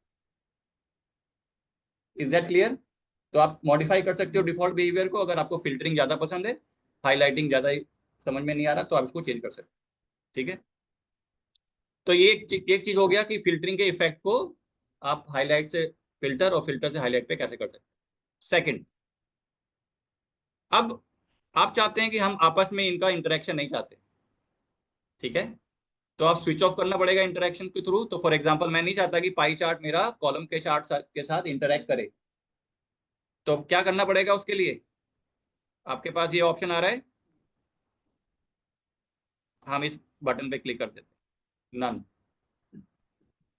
Is that clear. तो आप मॉडिफाई कर सकते हो डिफॉल्ट बिहेवियर को, अगर आपको फिल्टरिंग ज्यादा पसंद है, हाईलाइटिंग ज्यादा समझ में नहीं आ रहा, तो आप इसको चेंज कर सकते हो। ठीक है, तो ये एक चीज हो गया कि फिल्टरिंग के इफेक्ट को आप हाईलाइट से फिल्टर और फिल्टर से हाईलाइट पे कैसे कर सकते हैं। सेकंड, अब आप चाहते हैं कि हम आपस में इनका इंटरेक्शन नहीं चाहते। ठीक है, तो आप स्विच ऑफ करना पड़ेगा इंटरेक्शन के थ्रू। तो फॉर एग्जांपल मैं नहीं चाहता कि पाई चार्ट मेरा कॉलम के चार्ट के साथ इंटरेक्ट करे, तो क्या करना पड़ेगा उसके लिए, आपके पास ये ऑप्शन आ रहा है, हम इस बटन पे क्लिक कर देते हैं, नन।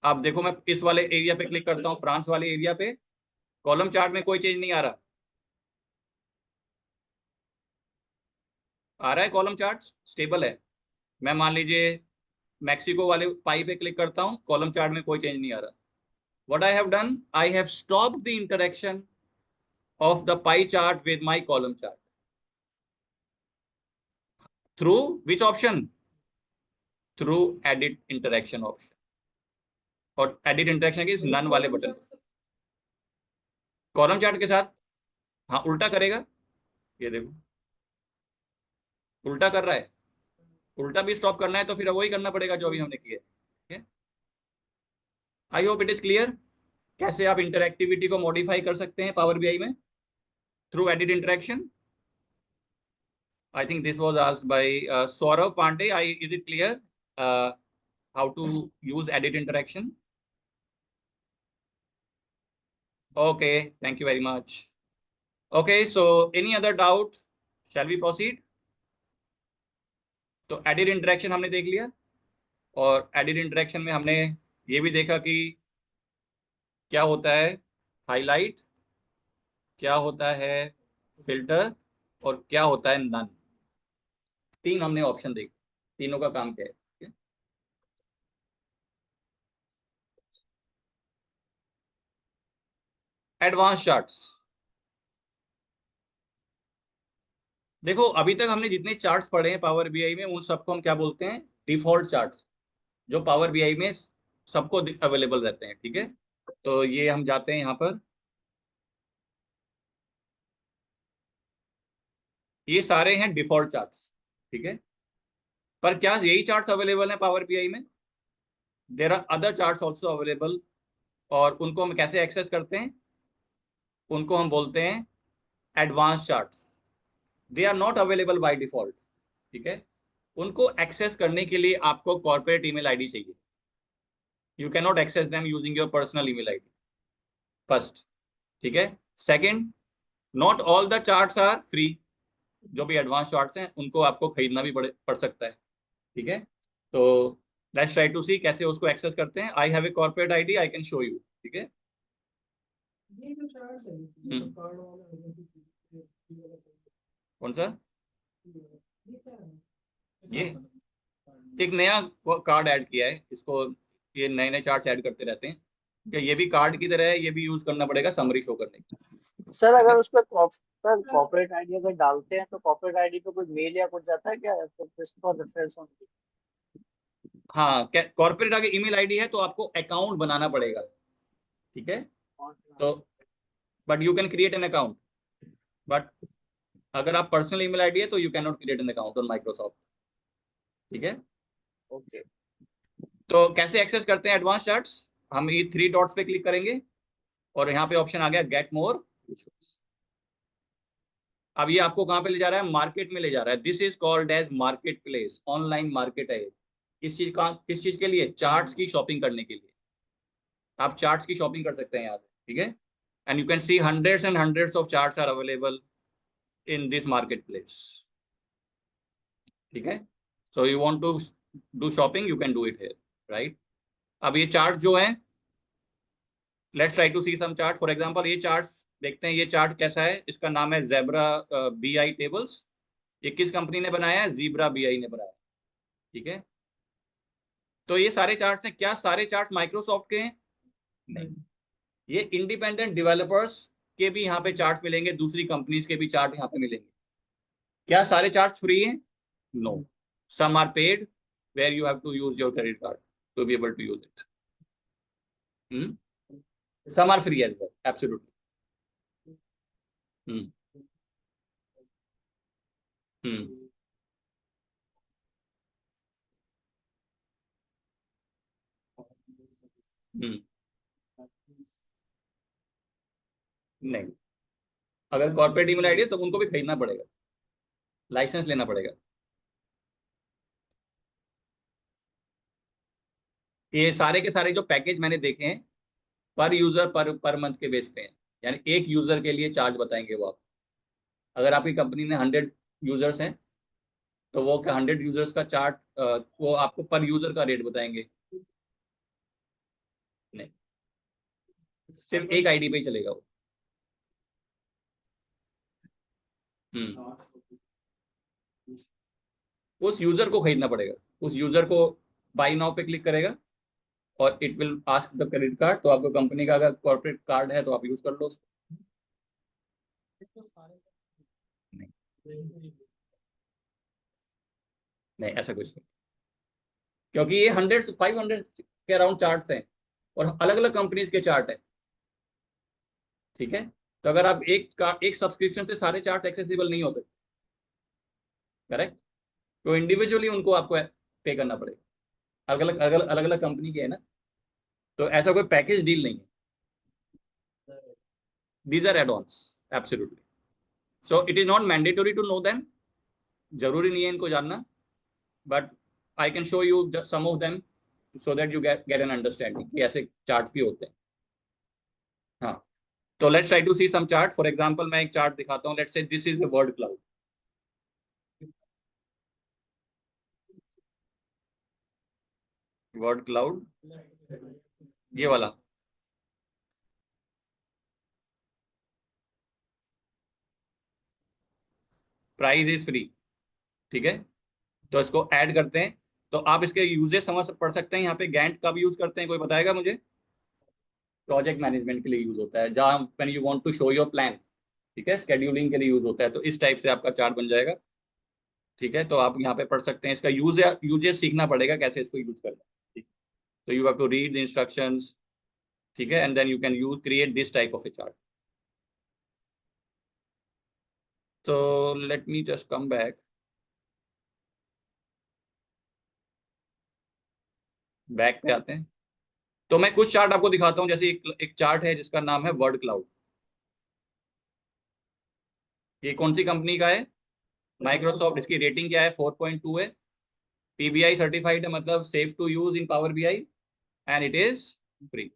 अब देखो मैं इस वाले एरिया पे क्लिक करता हूँ, फ्रांस वाले एरिया पे, कॉलम चार्ट में कोई चेंज नहीं आ रहा, आ रहा है कॉलम चार्ट स्टेबल है। मैं मान लीजिए मैक्सिको वाले पाई पे क्लिक करता हूँ, कॉलम चार्ट में कोई चेंज नहीं आ रहा। What I have done, I have stopped the interaction of the pie chart with my column chart through which option, through edit interaction option, और एडिट इंटरेक्शन की नन वाले button, column chart के साथ। हाँ उल्टा करेगा, ये देखो उल्टा कर रहा है, उल्टा भी स्टॉप करना है तो फिर वही करना पड़ेगा जो अभी हमने किया है। आई होप इट इज क्लियर, कैसे आप इंटरएक्टिविटी को मॉडिफाई कर सकते हैं पावर बीआई में through edit interaction. I think this was asked by Saurav Pandey. Is it clear how to use edit interaction? Okay, thank you very much. Okay, so any other doubt? Shall we proceed? तो added interaction हमने देख लिया, और added interaction में हमने ये भी देखा कि क्या होता है हाईलाइट, क्या होता है फिल्टर, और क्या होता है नन। तीन हमने ऑप्शन देखे, तीनों का काम क्या है। एडवांस चार्ट्स, देखो अभी तक हमने जितने चार्ट्स पढ़े हैं पावर बीआई में, उन सबको हम क्या बोलते हैं, डिफॉल्ट चार्ट्स, जो पावर बीआई में सबको अवेलेबल रहते हैं। ठीक है, तो ये हम जाते हैं यहाँ पर, ये सारे हैं डिफॉल्ट चार्ट्स। ठीक है, पर क्या यही चार्ट्स अवेलेबल हैं पावर बीआई में? There are other charts also available, और उनको हम कैसे एक्सेस करते हैं? उनको हम बोलते हैं advance charts. They are not available by default. ठीक है, उनको एक्सेस करने के लिए आपको कॉर्पोरेट ईमेल आईडी चाहिए। You can not access them using your personal email ID first. ठीक है, second, not all the charts are free. जो भी एडवांस चार्ट्स हैं उनको आपको खरीदना भी पड़ सकता है। ठीक है, तो लेट्स ट्राई टू सी कैसे उसको एक्सेस करते हैं। आई have a corporate ID, I can show you. ठीक है, ये जो चार्ट है ये तो कार्ड वाला है, ये वाला कौन सा? ये क्या है? ये एक नया कार्ड ऐड किया है इसको, ये नए नए चार्ट्स ऐड करते रहते हैं। क्या ये भी कार्ड की तरह है, ये भी यूज करना पड़ेगा समरी शो करने के लिए। सर ठीक अगर है? उस पर सर कॉर्पोरेट आईडी अगर डालते हैं तो कॉर्पोरेट आईडी पे कोई मेल या कुछ जाता है क्या, तो just for reference only? हाँ, कॉर्पोरेट आगे ईमेल आईडी है तो आपको अकाउंट बनाना पड़ेगा। ठीक है, तो but you can create an account, but अगर आप पर्सनल ईमेल आईडी है तो you can not create an account on Microsoft. ठीक है, ओके। तो कैसे एक्सेस करते हैं एडवांस चार्ट्स? हम ये थ्री डॉट्स पे क्लिक करेंगे और यहाँ पे ऑप्शन आ गया गेट मोर। अब ये आपको कहाँ पे ले जा रहा है? मार्केट में ले जा रहा है। This is called as market place, online market है। किस चीज के लिए? चार्ट्स की शॉपिंग करने के लिए। आप चार्ट्स की शॉपिंग कर सकते हैं यहाँ से। ठीक है, and you can see hundreds and hundreds of charts are available in this market place. ठीक है, so you want to do shopping, you can do it here, right? अब ये चार्ट जो है, let's try to see some chart. For example ये chart देखते हैं, ये चार्ट कैसा है? इसका नाम है ज़ेब्रा बीआई टेबल्स। ये किस कंपनी ने बनाया है? ज़ीब्रा बीआई ने बनाया। ठीक है, तो ये सारे चार्ट्स हैं। क्या सारे चार्ट्स माइक्रोसॉफ्ट के हैं? नहीं, ये इंडिपेंडेंट डेवलपर्स के भी यहाँ पे चार्ट्स मिलेंगे, दूसरी कंपनीज के भी चार्ट यहाँ पे मिलेंगे। क्या सारे चार्ट्स फ्री हैं? No, some are paid where you have to use your credit card to be able to use it. Some are free as well, absolutely. Hmm. Hmm. Hmm. नहीं, अगर कॉर्पोरेट ईमेल आईडी है तो उनको भी खरीदना पड़ेगा, licence लेना पड़ेगा। ये सारे के सारे जो पैकेज मैंने देखे हैं पर यूजर पर मंथ के बेस पे हैं, यानी एक यूजर के लिए चार्ज बताएंगे वो आप। अगर आपकी कंपनी में 100 यूजर्स हैं तो वो 100 यूजर्स का चार्ट वो आपको पर यूजर का रेट बताएंगे। नहीं, सिर्फ एक आईडी पे ही चलेगा वो। उस यूजर को खरीदना पड़ेगा। उस यूजर को बाई नाउ पे क्लिक करेगा और it will ask the credit card. तो आपको कंपनी का अगर कॉर्पोरेट कार्ड है तो आप यूज कर लो उसको। नहीं, नहीं ऐसा कुछ नहीं, क्योंकि ये 100 से 500 के अराउंड चार्ट्स हैं और अलग अलग कंपनीज के चार्ट हैं। ठीक है, तो अगर आप एक सब्सक्रिप्शन से सारे चार्ट एक्सेसिबल नहीं हो सकते, करेक्ट? तो इंडिविजुअली उनको आपको पे करना पड़ेगा। अलग अलग कंपनी के है ना, तो ऐसा कोई पैकेज डील नहीं है। These are add-ons, absolutely. So it is not mandatory to know them, जरूरी नहीं है इनको जानना, but I can show you some of them so that you get an understanding कि ऐसे चार्ट भी होते हैं। हाँ, तो let's try to see some chart. For example मैं एक चार्ट दिखाता हूँ। Let's say this is the word cloud. Word cloud, ये वाला, प्राइस इज फ्री, ठीक है। तो इसको ऐड करते हैं। तो आप इसके यूजेस समझ पढ़ सकते हैं। यहाँ पे गैंट कब यूज करते हैं, कोई बताएगा मुझे? प्रोजेक्ट मैनेजमेंट के लिए यूज होता है, जहां when you want to show your plan, ठीक है, शेड्यूलिंग के लिए यूज होता है। तो इस टाइप से आपका चार्ट बन जाएगा, ठीक है। तो आप यहाँ पे पढ़ सकते हैं, इसका यूजेस सीखना पड़ेगा कैसे इसको यूज करना है, ठीक। तो you have to read the instructions, ठीक है, and then you can use create this type of a chart. तो let me just come back, back पे आते हैं। तो मैं कुछ चार्ट आपको दिखाता हूँ। जैसे एक चार्ट है जिसका नाम है वर्ड क्लाउड। ये कौन सी कंपनी का है? माइक्रोसॉफ्ट। इसकी रेटिंग क्या है? 4.2 है। पीबीआई सर्टिफाइड है, मतलब safe to use in power BI, and it is free.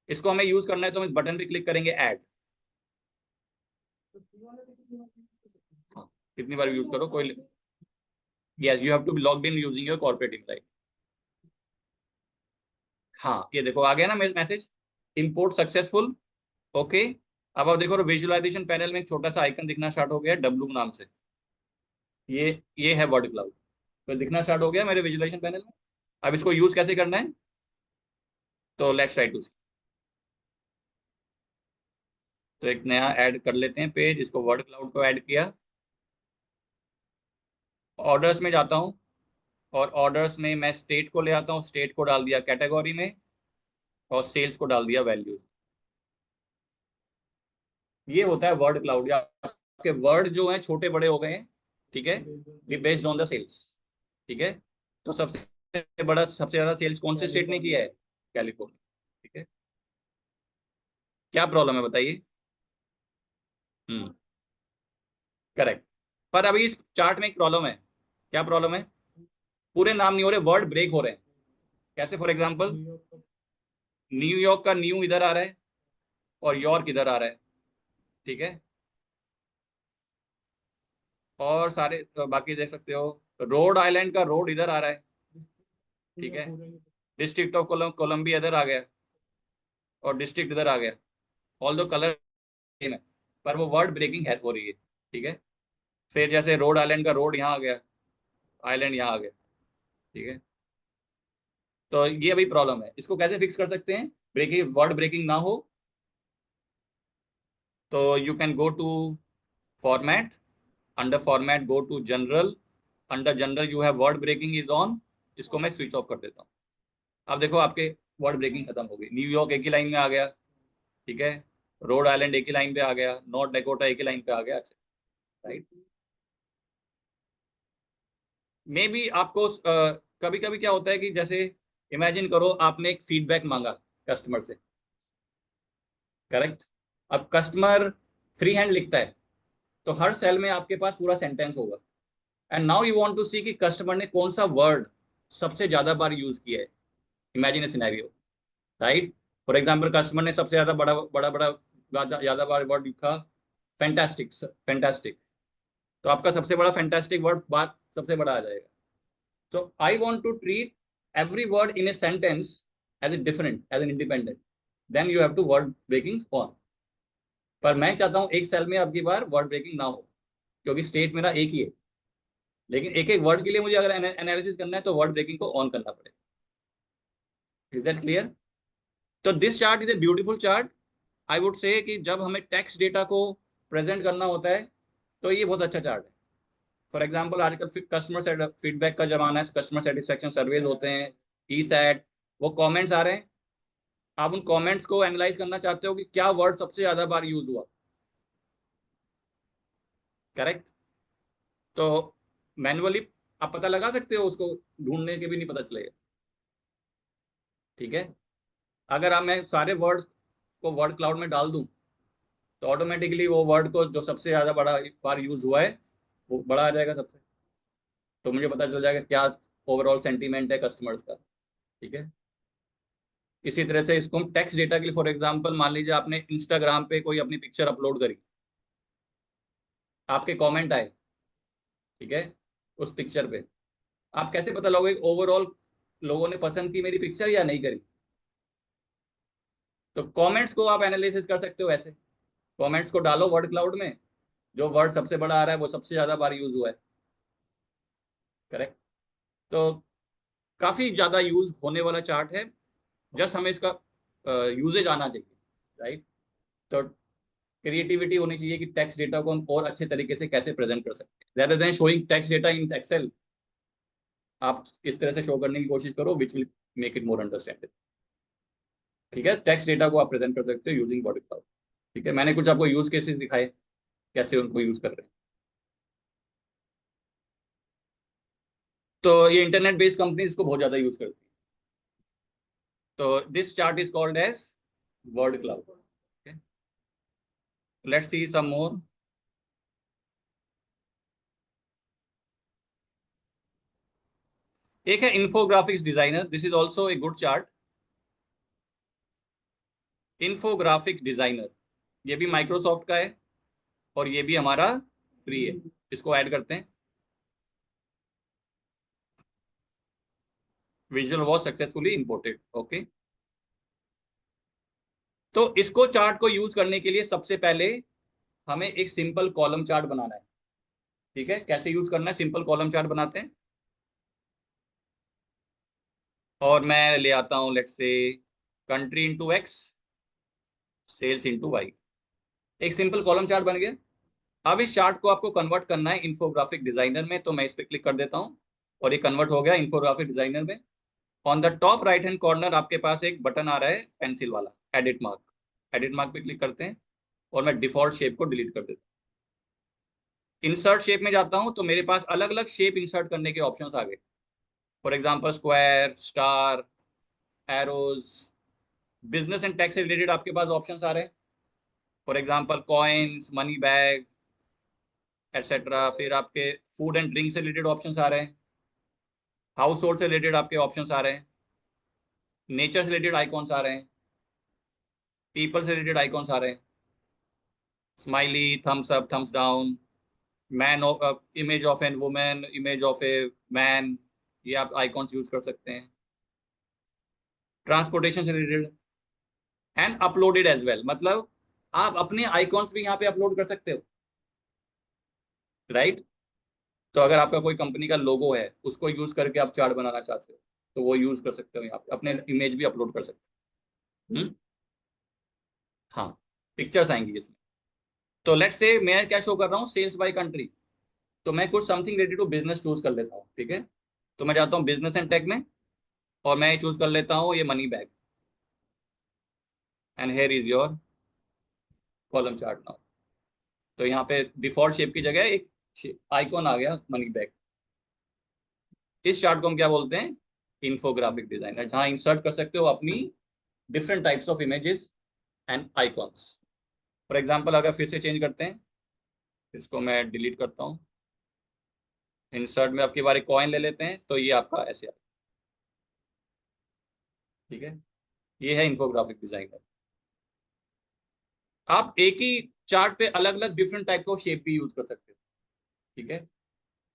इसको हमें यूज करना है तो हम इस बटन पे क्लिक करेंगे, ऐड। कितनी बार यूज करो कोई, yes you have to be logged in using your corporate email. हाँ, ये देखो आ गया ना मैसेज, इंपोर्ट सक्सेसफुल। ओके, अब आप देखो विजुअलाइजेशन पैनल में एक छोटा सा आइकन दिखना स्टार्ट हो गया डब्लू नाम से। ये है वर्ड क्लाउड, तो दिखना स्टार्ट हो गया मेरे विजुअलाइजेशन पैनल में। अब इसको यूज कैसे करना है, तो लेट्स ट्राई टू सी। तो एक नया ऐड कर लेते हैं पेज, इसको वर्ड क्लाउड को ऐड किया। ऑर्डर्स में जाता हूँ, और ऑर्डर्स में मैं स्टेट को ले आता हूँ, स्टेट को डाल दिया कैटेगरी में, और सेल्स को डाल दिया वैल्यूज। ये होता है वर्ड क्लाउड। या आपके वर्ड जो हैं छोटे बड़े हो गए हैं, ठीक है, ये बेस्ड ऑन द सेल्स, ठीक है। तो सबसे ज्यादा सेल्स कौन से स्टेट ने किया है? कैलिफोर्निया, ठीक है। क्या प्रॉब्लम है बताइए? करेक्ट। पर अभी इस चार्ट में एक प्रॉब्लम है। क्या प्रॉब्लम है? पूरे नाम नहीं हो रहे, वर्ड ब्रेक हो रहे हैं। कैसे? फॉर एग्जाम्पल, न्यूयॉर्क का न्यू इधर आ रहा है, और यॉर्क इधर आ रहा है, ठीक है। और सारे तो बाकी देख सकते हो, रोड आइलैंड का रोड इधर आ रहा है, ठीक है। डिस्ट्रिक्ट ऑफ कोलंबिया इधर आ गया, और डिस्ट्रिक्ट इधर आ गया। ऑल दो कलर सेम है, पर वो वर्ड ब्रेकिंग है हो रही है, ठीक है। फिर जैसे रोड आइलैंड का रोड यहाँ आ गया, आइलैंड यहाँ आ गया, ठीक है। तो ये अभी प्रॉब्लम है, इसको कैसे फिक्स कर सकते हैं ब्रेकिंग, वर्ड ब्रेकिंग ना हो? तो you can go to format, under format go to general, under general you have word breaking is on. इसको मैं स्विच ऑफ कर देता हूँ। अब देखो आपके वर्ड ब्रेकिंग खत्म हो गई। न्यूयॉर्क एक ही लाइन में आ गया, ठीक है। रोड आइलैंड एक ही लाइन पे आ गया, नॉर्थ डैकोटा एक ही लाइन पे आ गया, अच्छा, राइट। मे बी आपको कभी कभी क्या होता है कि जैसे इमेजिन करो आपने एक फीडबैक मांगा कस्टमर से, करेक्ट। अब कस्टमर फ्री हैंड लिखता है, तो हर सेल में आपके पास पूरा सेंटेंस होगा। And now you want to see कि कस्टमर ने कौन सा वर्ड सबसे ज्यादा बार यूज किया है। Imagine A scenario, right. For example, customer ने सबसे ज्यादा बड़ा बड़ा बड़ा ज्यादा बार वर्ड लिखा फैंटास्टिक, फैंटास्टिक। तो आपका सबसे बड़ा फैंटास्टिक वर्ड बात सबसे बड़ा आ जाएगा। So I want to treat every word in a sentence as a different, as an independent. Then you have to word breaking on. पर मैं चाहता हूं एक सेल में आपकी बार वर्ड ब्रेकिंग ना हो, क्योंकि स्टेट मेरा एक ही है। लेकिन एक एक वर्ड के लिए मुझे अगर एनालिसिस करना है तो वर्ड ब्रेकिंग को ऑन करना पड़ेगा। Is that clear? तो this chart is a beautiful chart. I would say कि जब हमें टेक्स्ट डेटा को प्रेजेंट करना होता है तो ये बहुत अच्छा चार्ट है। फॉर एग्जाम्पल, आजकल कस्टमर फीडबैक का जमाना है, कस्टमर सेटिस्फेक्शन सर्वेज होते हैं, ई सैट, वो कमेंट्स आ रहे हैं। आप उन कमेंट्स को एनालाइज करना चाहते हो कि क्या वर्ड सबसे ज्यादा बार यूज हुआ, करेक्ट। तो मैनुअली आप पता लगा सकते हो, उसको ढूंढने के भी नहीं पता चलेगा, ठीक है। अगर आप मैं सारे वर्ड को वर्ड क्लाउड में डाल दूं तो ऑटोमेटिकली वो वर्ड को जो सबसे ज्यादा बड़ा बार यूज हुआ है वो बड़ा आ जाएगा सबसे। तो मुझे पता चल जाएगा क्या ओवरऑल सेंटीमेंट है कस्टमर्स का, ठीक है। इसी तरह से इसको हम टेक्स्ट डेटा के लिए, फॉर एग्जांपल मान लीजिए आपने इंस्टाग्राम पे कोई अपनी पिक्चर अपलोड करी, आपके कमेंट आए, ठीक है, उस पिक्चर पे। आप कैसे पता लगोगे ओवरऑल लोगों ने पसंद की मेरी पिक्चर या नहीं करी। तो कमेंट्स को आप एनालिसिस कर सकते हो ऐसे, कमेंट्स को डालो वर्ड क्लाउड में, जो वर्ड सबसे बड़ा आ रहा है वो सबसे ज्यादा बार यूज हुआ है, करेक्ट। तो काफी ज्यादा यूज होने वाला चार्ट है, जस्ट हमें इसका यूजेज आना चाहिए, राइट। तो क्रिएटिविटी होनी चाहिए कि टेक्स्ट डेटा को हम और अच्छे तरीके से कैसे प्रेजेंट कर सकते हैं, rather than showing text data in excel. आप इस तरह से शो करने की कोशिश करो which will make it more understandable. ठीक है, टेक्स्ट डेटा को आप प्रेजेंट कर सकते हो यूजिंग बॉडी क्लाउड। ठीक है, मैंने कुछ आपको यूज केसेस दिखाए कैसे उनको यूज कर रहे हैं। तो ये इंटरनेट बेस्ड कंपनी इसको बहुत ज्यादा यूज करती है। तो this chart is called as word cloud. Let's see some more. एक है infographics designer, this is also a good chart. Infographic designer, ये भी माइक्रोसॉफ्ट का है और ये भी हमारा फ्री है। इसको ऐड करते हैं। Visual was successfully imported, okay. तो इसको चार्ट को यूज करने के लिए सबसे पहले हमें एक सिंपल कॉलम चार्ट बनाना है। ठीक है, कैसे यूज करना है, सिंपल कॉलम चार्ट बनाते हैं। और मैं ले आता हूं let's say country into X, sales into Y. एक सिंपल कॉलम चार्ट बन गया। अब इस चार्ट को आपको कन्वर्ट करना है इन्फोग्राफिक डिजाइनर में, तो मैं इस पर क्लिक कर देता हूं और ये कन्वर्ट हो गया इन्फोग्राफिक डिजाइनर में। On the top right hand corner आपके पास एक बटन आ रहा है पेंसिल वाला, एडिट मार्क। एडिट मार्क पे क्लिक करते हैं और मैं डिफॉल्ट शेप को डिलीट कर देता हूँ। इंसर्ट शेप में जाता हूं तो मेरे पास अलग अलग शेप इंसर्ट करने के ऑप्शंस आ गए। For example square, star, arrows. Business and tax से रिलेटेड आपके पास ऑप्शंस आ रहे हैं, for example coins, money bag etcetera. फिर आपके फूड एंड ड्रिंक से रिलेटेड ऑप्शंस आ रहे हैं, हाउस होल्ड से रिलेटेड आपके ऑप्शंस आ रहे हैं, नेचर से रिलेटेड आइकॉन्स आ रहे हैं, पीपल से रिलेटेड आइकॉन्स आ रहे हैं, smiley, thumbs up, thumbs down, man, image of an women, image of a man, ये आप आइकॉन्स यूज कर सकते हैं। ट्रांसपोर्टेशन से related and uploaded as well, मतलब आप अपने आइकॉन्स भी यहाँ पे अपलोड कर सकते हो, राइट। तो अगर आपका कोई कंपनी का लोगो है उसको यूज करके आप चार्ट बनाना चाहते हो तो वो यूज कर सकते हो, यहाँ पे अपने इमेज भी अपलोड कर सकते हो। हाँ, पिक्चर्स आएंगी इसमें। तो लेट्स से मैं क्या शो कर रहा हूँ, सेल्स बाय कंट्री। तो मैं कुछ something related to business choose कर लेता हूँ। ठीक है, तो मैं जाता हूँ बिजनेस एंड टेक में और मैं चूज कर लेता हूँ ये money bag, and here is your column chart now. तो यहाँ पे डिफॉल्ट शेप की जगह एक आइकॉन आ गया मनी बैग। इस चार्ट को हम क्या बोलते हैं, इन्फोग्राफिक डिजाइनर, जहां इंसर्ट कर सकते हो अपनी different types of images and icons. For example अगर फिर से चेंज करते हैं, इसको मैं डिलीट करता हूँ, इंसर्ट में आपकी बारी कॉइन ले लेते हैं, तो ये आपका ऐसे आ। ठीक है, ये है इन्फोग्राफिक डिजाइनर। आप एक ही चार्ट पे अलग अलग डिफरेंट टाइप का शेप भी यूज कर सकते हो। ठीक है,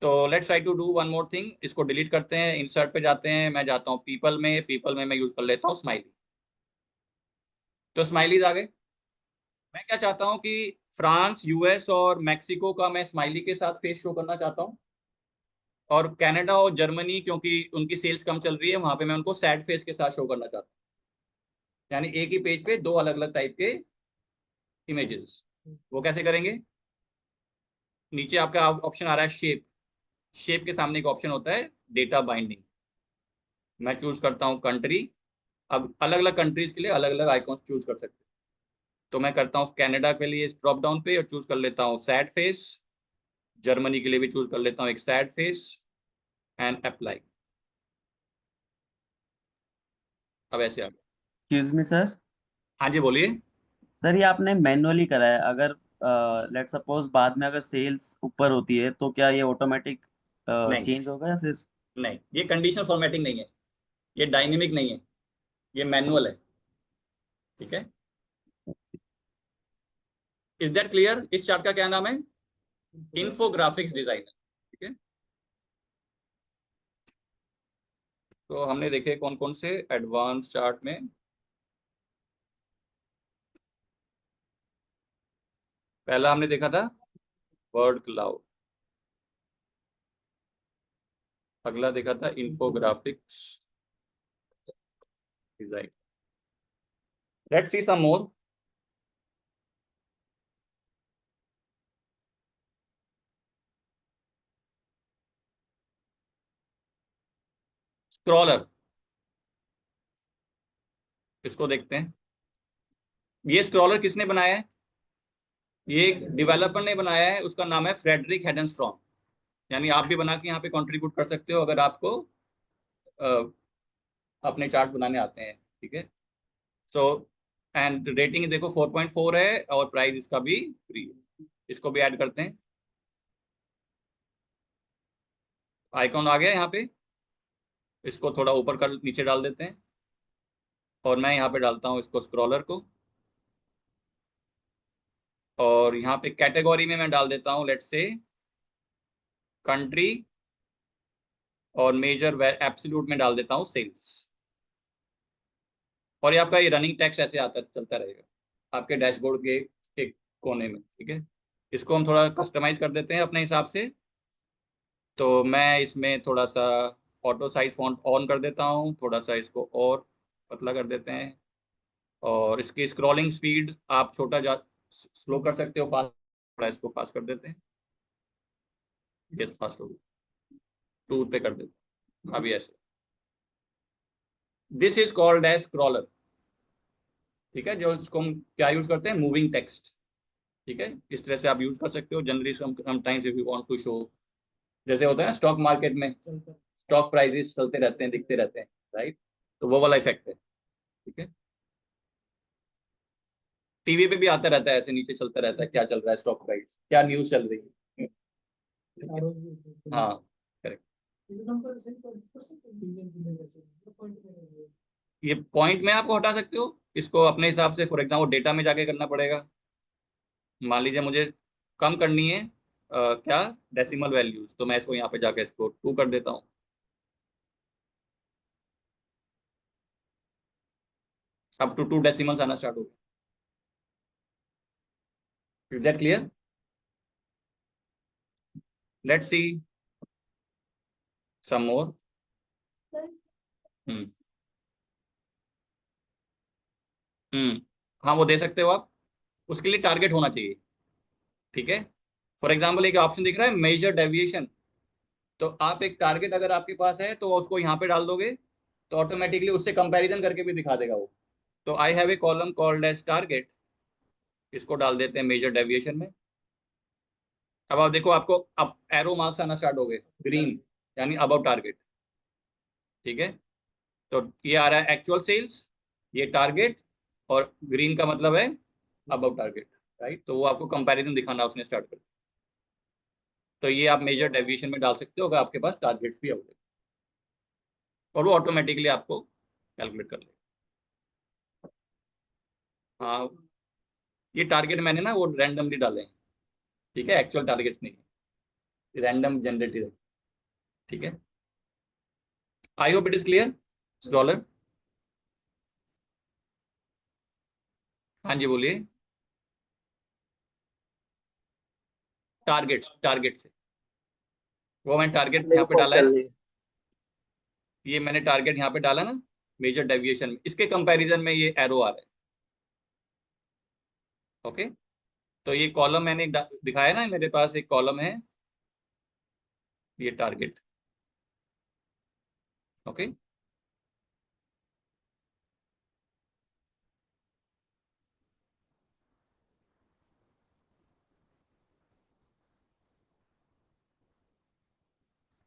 तो let's try to do one more thing. इसको डिलीट करते हैं, इंसर्ट पे जाते हैं, मैं जाता हूँ पीपल में, पीपल में मैं यूज कर लेता हूँ स्माइली। तो स्माइलीज आ गए। मैं क्या चाहता हूँ कि फ्रांस, यूएस और मैक्सिको का मैं स्माइली के साथ फेस शो करना चाहता हूँ, और कनाडा और जर्मनी क्योंकि उनकी सेल्स कम चल रही है वहां पे मैं उनको सैड फेस के साथ शो करना चाहता हूँ। यानी एक ही पेज पे दो अलग अलग टाइप के इमेजेस। वो कैसे करेंगे, नीचे आपका ऑप्शन आ रहा है शेप, शेप के सामने एक ऑप्शन होता है डेटा बाइंडिंग। मैं चूज करता हूँ कंट्री। अब अलग अलग कंट्रीज के लिए अलग अलग आइकॉन्स चूज कर सकते हैं। तो मैं करता हूँ कनाडा के लिए ड्रॉप डाउन पे और चूज कर लेता हूँ सैड फेस। जर्मनी के लिए भी चूज कर लेता हूँ एक सैड फेस एंड अप्लाई। अब ऐसे आ गया। Excuse me sir. हाँ जी बोलिए। सर ये आपने मैनुअली करा है, अगर लेट सपोज बाद में अगर सेल्स ऊपर होती है तो क्या ये ऑटोमेटिक नहीं चेंज होगा या फिर? नहीं, ये कंडीशनल फॉर्मेटिंग नहीं है, ये डायनेमिक नहीं है, ये मैनुअल है। ठीक है, इज दैट क्लियर। इस चार्ट का क्या नाम है, इन्फोग्राफिक्स डिजाइनर। ठीक है, तो हमने देखे कौन कौन से एडवांस चार्ट में। पहला हमने देखा था वर्ड क्लाउड, अगला देखा था infographics design. Let's see some more. Scroller, इसको देखते हैं। ये स्क्रॉलर किसने बनाया है? ये एक डेवलपर ने बनाया है, उसका नाम है फ्रेडरिक हेडनस्ट्रॉम। यानी आप भी बना के यहाँ पे कंट्रीब्यूट कर सकते हो अगर आपको अपने चार्ट बनाने आते हैं। ठीक है, सो एंड रेटिंग देखो 4.4 है और प्राइस इसका भी फ्री है। इसको भी ऐड करते हैं। आइकॉन आ गया यहाँ पे, इसको थोड़ा ऊपर कर नीचे डाल देते हैं और मैं यहाँ पे डालता हूँ इसको स्क्रॉलर को। और यहाँ पे कैटेगरी में मैं डाल देता हूँ लेट्स से कंट्री, और मेजर एब्सोल्यूट में डाल देता हूँ सेल्स। और ये आपका ये रनिंग टैक्स ऐसे आता चलता रहेगा आपके डैशबोर्ड के एक कोने में। ठीक है, इसको हम थोड़ा कस्टमाइज कर देते हैं अपने हिसाब से। तो मैं इसमें थोड़ा सा ऑटो साइज फॉन्ट ऑन कर देता हूँ, थोड़ा सा इसको और पतला कर देते हैं। और इसकी स्क्रॉलिंग स्पीड आप छोटा जा स्लो कर सकते हो, फास्ट, थोड़ा इसको फास्ट कर देते हैं। ये फास्ट हो गया, 2 पे कर देते हैं अभी ऐसे। This is called as scroller. ठीक है, जो इसको हम क्या यूज करते हैं, मूविंग टेक्स्ट। ठीक है, इस तरह से आप यूज कर सकते हो। Generally sometimes if you want to show, जैसे होता है ना स्टॉक मार्केट में स्टॉक प्राइसेस चलते रहते हैं, दिखते रहते हैं, राइट? तो वो वाला इफेक्ट है। ठीक है, टीवी पे भी आता रहता है, ऐसे नीचे चलता रहता है क्या चल रहा है, स्टॉक प्राइस, क्या न्यूज चल रही है। हाँ, करेक्ट। ये पॉइंट में आपको हटा सकते हो, इसको अपने हिसाब से। फॉर एग्जाम्पल डेटा में जाके करना पड़ेगा। मान लीजिए मुझे कम करनी है क्या डेसिमल वैल्यूज, तो मैं इसको यहाँ पे जाके इसको 2 कर देता हूँ। अब टू 2 डेसिमल्स आना स्टार्ट हो गया। Is that clear? Let's see some more. Hmm हाँ, वो दे सकते हो आप। उसके लिए टारगेट होना चाहिए। ठीक है, फॉर एग्जाम्पल एक ऑप्शन दिख रहा है मेजर डेविएशन। तो आप एक टारगेट अगर आपके पास है तो उसको यहाँ पे डाल दोगे तो ऑटोमेटिकली उससे कंपैरिजन करके भी दिखा देगा वो। तो I have a column called as target, इसको डाल देते हैं मेजर डेविएशन में। अब आप देखो आपको अब एरो मार्क्स आना स्टार्ट हो गए, ग्रीन यानी अबव टारगेट। ठीक है, तो ये आ रहा है एक्चुअल सेल्स, ये टारगेट, और ग्रीन का मतलब है अबव टारगेट, राइट? तो वो आपको कंपैरिजन दिखाना उसने स्टार्ट कर। तो ये आप मेजर डेविएशन में डाल सकते हो अगर आपके पास टारगेट्स भी अवेलेबल, और वो ऑटोमेटिकली आपको कैलकुलेट कर लेगा। हाँ, ये टारगेट मैंने ना वो रैंडमली डाले हैं। ठीक है, एक्चुअल टारगेट नहीं है, रैंडम जनरेटेड। ठीक है, आई hope it is clear. Scroller, हाँ जी बोलिए। टारगेट से, वो मैंने टारगेट यहाँ पे देखो डाला है कर ना, ली। ये मैंने टारगेट यहाँ पे डाला ना मेजर डेविएशन में, इसके कंपैरिजन में ये एरो आ रहा है। ओके, तो ये कॉलम मैंने दिखाया ना, मेरे पास एक कॉलम है, ये टारगेट। ओके,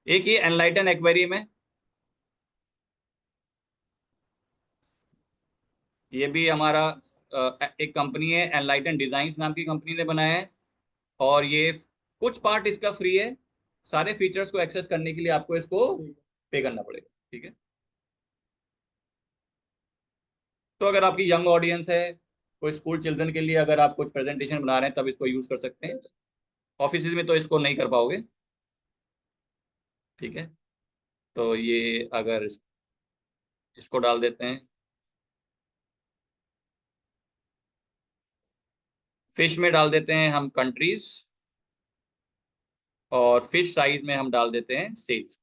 एक ये एनलाइटन एक्वेरियम है, ये भी हमारा एक कंपनी है, एनलाइटन डिजाइन्स नाम की कंपनी ने बनाया है। और ये कुछ पार्ट इसका फ्री है, सारे फीचर्स को एक्सेस करने के लिए आपको इसको पे करना पड़ेगा। ठीक है, तो अगर आपकी यंग ऑडियंस है, कोई स्कूल चिल्ड्रन के लिए अगर आप कुछ प्रेजेंटेशन बना रहे हैं तब इसको यूज कर सकते हैं। ऑफिस में तो इसको नहीं कर पाओगे। ठीक है, तो ये अगर इसको डाल देते हैं। फिश में डाल देते हैं हम कंट्रीज, और फिश साइज में हम डाल देते हैं सेल्स।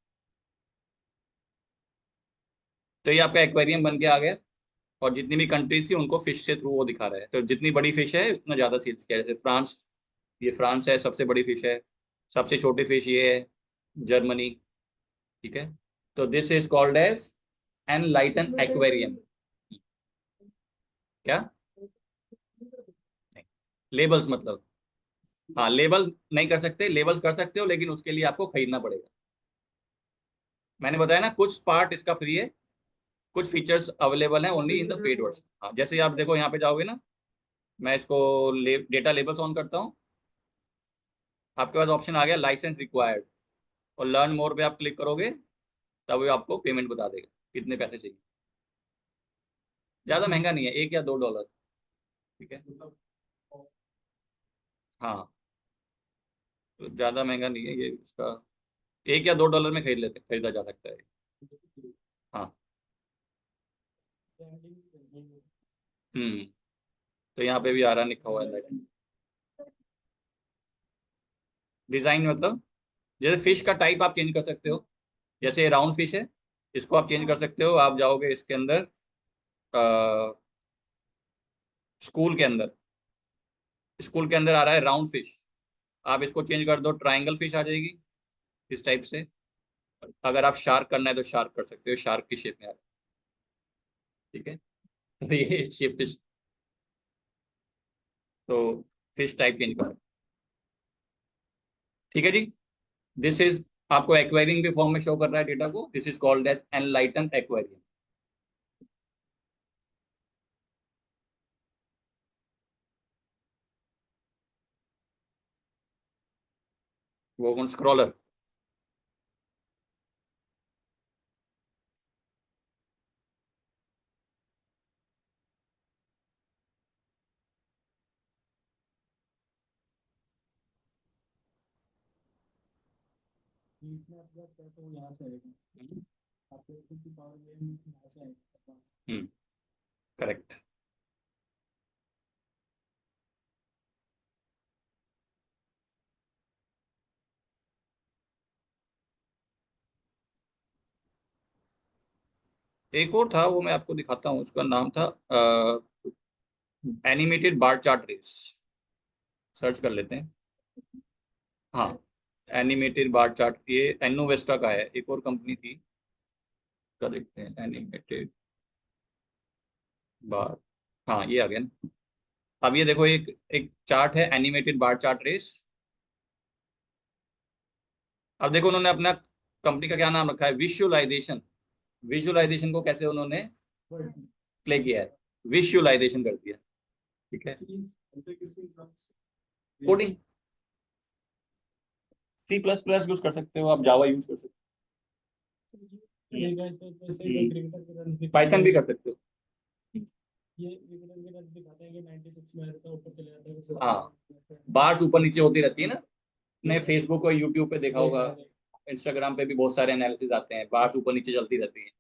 तो ये आपका एक्वेरियम बन के आ गया, और जितनी भी कंट्रीज थी उनको फिश से थ्रू वो दिखा रहा है। तो जितनी बड़ी फिश है उतना ज्यादा सेल्स किया है। जैसे फ्रांस, ये फ्रांस है, सबसे बड़ी फिश है। सबसे छोटी फिश ये है, जर्मनी। ठीक है, तो this is called as enlighten aquarium. क्या लेबल्स मतलब? हाँ, लेबल नहीं कर सकते, लेबल्स कर सकते हो, लेकिन उसके लिए आपको खरीदना पड़ेगा। मैंने बताया ना, कुछ पार्ट इसका फ्री है, कुछ फीचर्स अवेलेबल हैं only in the paid version. हाँ, जैसे आप देखो यहाँ पे जाओगे ना, मैं इसको डेटा लेबल्स ऑन करता हूँ, आपके पास ऑप्शन आ गया लाइसेंस रिक्वायर्ड, और लर्न मोर पे आप क्लिक करोगे, तब वो आपको पेमेंट बता देगा कितने पैसे चाहिए। ज्यादा महंगा नहीं है, $1 या $2। ठीक है, हाँ, तो ज्यादा महंगा नहीं है ये, इसका $1 या $2 में खरीद लेते, खरीदा जा सकता है। हाँ, तो यहाँ पे भी आ रहा लिखा हुआ है डिजाइन, मतलब जैसे फिश का टाइप आप चेंज कर सकते हो। जैसे ये राउंड फिश है, इसको आप चेंज कर सकते हो। आप जाओगे इसके अंदर, स्कूल के अंदर, स्कूल के अंदर आ रहा है राउंड फिश, आप इसको चेंज कर दो, ट्राइंगल फिश आ जाएगी इस टाइप से। अगर आप शार्क करना है तो शार्क कर सकते हो, शार्क की शेप में आ रहा है। ठीक है, तो ये शेप फिश, तो फिश टाइप चेंज कर सकते हो। ठीक है जी, दिस इज आपको एक्वायरिंग के फॉर्म में शो कर रहा है डेटा को। This is called as enlighten aquarium. वो कौन स्क्रॉलर? बीच में आपका क्या तो यहाँ से आएगा, आपको किसी पावर में यहाँ से आएगा। करेक्ट। एक और था, वो मैं आपको दिखाता हूँ, उसका नाम था animated bar chart race. Search कर लेते हैं। हाँ, एनिमेटेड बार चार्ट, ये एनोवेस्टा का है, एक और कंपनी थी का, देखते हैं एनिमेटेड बार। हाँ, ये आ गया ना। अब ये देखो, एक एक चार्ट है एनिमेटेड बार चार्ट रेस। अब देखो उन्होंने अपना कंपनी का क्या नाम रखा है, विजुअलाइजेशन। विजुअलाइजेशन को कैसे उन्होंने प्ले किया है, विजुअलाइजेशन कर दिया। ठीक है, कोडिंग C++ यूज कर सकते हो आप, जावा यूज कर सकते हो, पाइथन भी कर सकते हो। ये विकेट के रन दिखाते हैं कि 96 में रहता है, ऊपर चले जाता है कुछ। हाँ, बार्स ऊपर नीचे होती रहती है ना। ने फेसबुक और यूट्यूब पे देखा होगा, इंस्टाग्राम पे भी बहुत सारे एनालिसिस आते हैं, बार्स ऊपर नीचे चलती रहती हैं।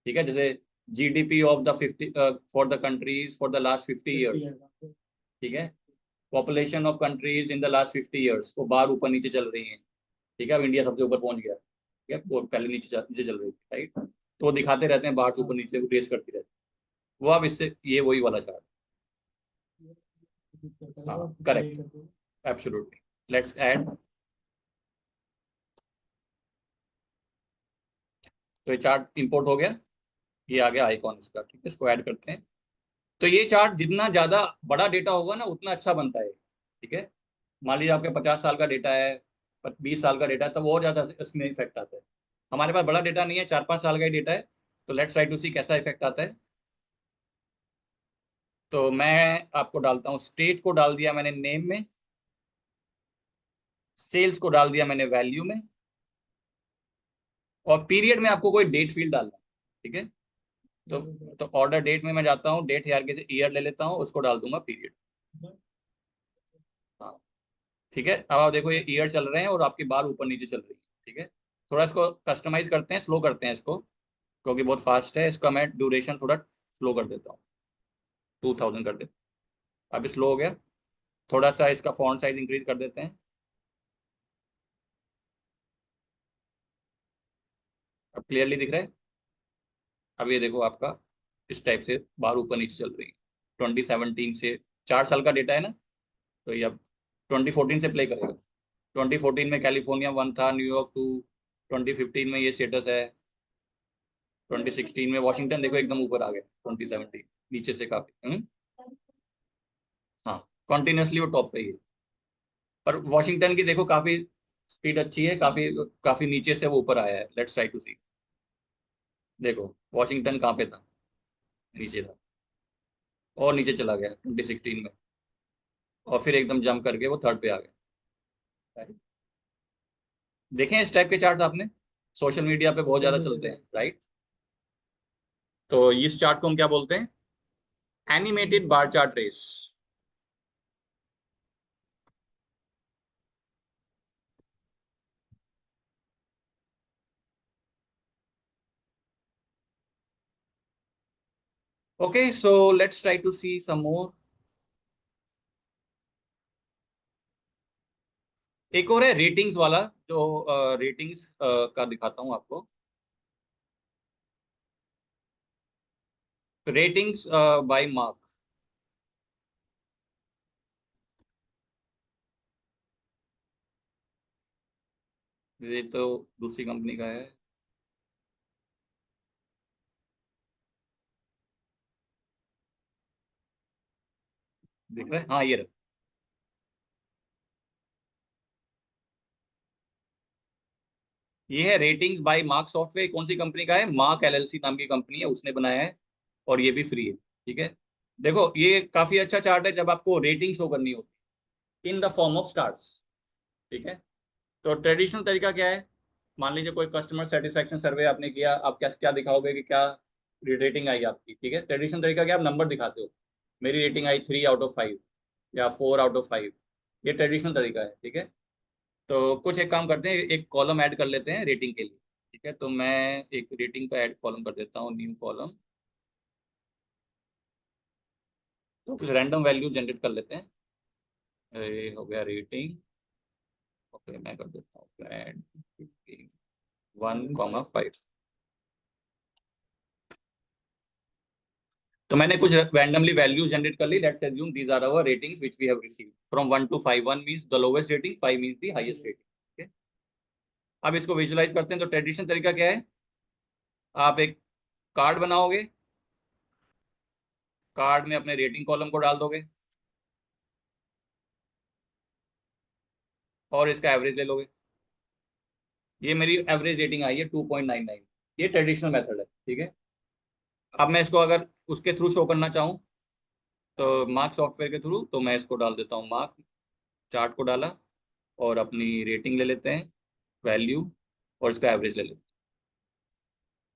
ठीक है, जैसे GDP of the 50 for the countries for the last 50 years. ठीक है, population of countries in the last 50 years, वो बार ऊपर नीचे चल रही है। ठीक है, अब इंडिया सबसे ऊपर पहुंच गया। ठीक है, वो पहले नीचे चल रही थी, राइट। तो वो दिखाते रहते हैं, बार ऊपर नीचे रेस करती रहती है। वो अब इससे ये वही वाला चार्ट। हाँ, करेक्ट, एब्सोल्युटली। Let's add. तो ये चार्ट इंपोर्ट हो गया, ये आ गया आइकॉन इसका। ठीक है, इसको ऐड करते हैं। तो ये चार्ट जितना ज्यादा बड़ा डेटा होगा ना, उतना अच्छा बनता है। ठीक है, मान लीजिए आपके 50 साल का डेटा है, 20 साल का डेटा है, तब और ज्यादा इसमें इफेक्ट आता है। हमारे पास बड़ा डेटा नहीं है, 4-5 साल का ही डेटा है। तो लेट्स ट्राई टू सी कैसा इफेक्ट आता है। तो मैं आपको डालता हूँ, स्टेट को डाल दिया मैंने नेम में, सेल्स को डाल दिया मैंने वैल्यू में, और पीरियड में आपको कोई डेट फील्ड डालना है। ठीक है, तो ऑर्डर डेट में मैं जाता हूँ, डेट हायरार्की से ईयर ले लेता हूँ, उसको डाल दूंगा पीरियड। हाँ, ठीक है, अब आप देखो ये ईयर चल रहे हैं और आपकी बार ऊपर नीचे चल रही है। ठीक है, थोड़ा इसको कस्टमाइज करते हैं, स्लो करते हैं इसको। क्योंकि बहुत फास्ट है, इसका मैं ड्यूरेशन थोड़ा स्लो कर देता हूँ, 2000 कर देता हूँ। अभी स्लो हो गया, थोड़ा सा इसका फॉन्ट साइज इंक्रीज कर देते हैं। अब क्लियरली दिख रहा है। अब ये देखो आपका इस टाइप से बार ऊपर नीचे चल रही है। 2017 से 4 साल का डेटा है ना, तो ये अब 2014 से प्ले करेगा। 2014 में कैलिफोर्निया 1 था, न्यूयॉर्क 2, 2015 में ये स्टेटस है, 2016 में वॉशिंगटन देखो एकदम ऊपर आ गया, 2017 नीचे से काफी। हाँ, कॉन्टिन्यूसली वो टॉप पे ही है। पर वॉशिंगटन की देखो काफी स्पीड अच्छी है, काफी काफी नीचे से वो ऊपर आया है। लेट्स ट्राई टू सी। देखो वॉशिंगटन कहाँ पे था, नीचे था, और नीचे चला गया 2016 में, और फिर एकदम जंप करके वो थर्ड पे आ गया। देखें इस टाइप के चार्ट आपने, सोशल मीडिया पे बहुत ज्यादा चलते हैं, राइट? तो इस चार्ट को हम क्या बोलते हैं? Animated bar chart race. Okay, so let's try to see some more. एक और है रेटिंग्स वाला, जो रेटिंग्स का दिखाता हूं आपको। Ratings by mark. ये तो दूसरी कंपनी का है। दिख रहा है? हाँ ये रहा। ये है रेटिंग्स बाय मार्क सॉफ्टवेयर। कौन सी कंपनी का है? मार्क एलएलसी नाम की कंपनी है, उसने बनाया है, और ये भी फ्री है। ठीक है, देखो ये काफी अच्छा चार्ट है जब आपको रेटिंग शो करनी होती है इन द फॉर्म ऑफ स्टार्स। ठीक है, तो ट्रेडिशनल तरीका क्या है? मान लीजिए कोई कस्टमर सेटिस्फेक्शन सर्वे आपने किया, आप क्या क्या दिखाओगे कि क्या रेटिंग आई आपकी। ठीक है, ट्रेडिशनल तरीका क्या, आप नंबर दिखाते हो, मेरी रेटिंग आई 3/5 या 4/5। ये ट्रेडिशनल तरीका है। ठीक है, तो कुछ एक काम करते हैं, एक कॉलम ऐड कर लेते हैं रेटिंग के लिए। ठीक है, तो मैं एक रेटिंग का ऐड कॉलम कर देता हूँ, न्यू कॉलम। तो कुछ रैंडम वैल्यू जनरेट कर लेते हैं। ये हो गया रेटिंग। ओके, मैं कर देता हूँ ब्रांड 1,5। तो मैंने कुछ रैंडमली वैल्यूज जनरेट कर ली। Let's assume these are our ratings which we have received from 1 to 5। 1 means the lowest rating, 5 means the highest rating. ठीक है, अब इसको विजुलाइज करते हैं। तो ट्रेडिशनल तरीका क्या है? आप एक कार्ड बनाओगे, कार्ड में अपने रेटिंग कॉलम को डाल दोगे, और इसका एवरेज ले लोगे। ये मेरी एवरेज रेटिंग आई है 2.99। ये ट्रेडिशनल मेथड है। ठीक है, अब मैं इसको अगर उसके थ्रू शो करना चाहूँ, तो मार्क सॉफ्टवेयर के थ्रू, तो मैं इसको डाल देता हूँ, मार्क चार्ट को डाला, और अपनी रेटिंग ले लेते हैं, वैल्यू, और इसका एवरेज ले लेते हैं।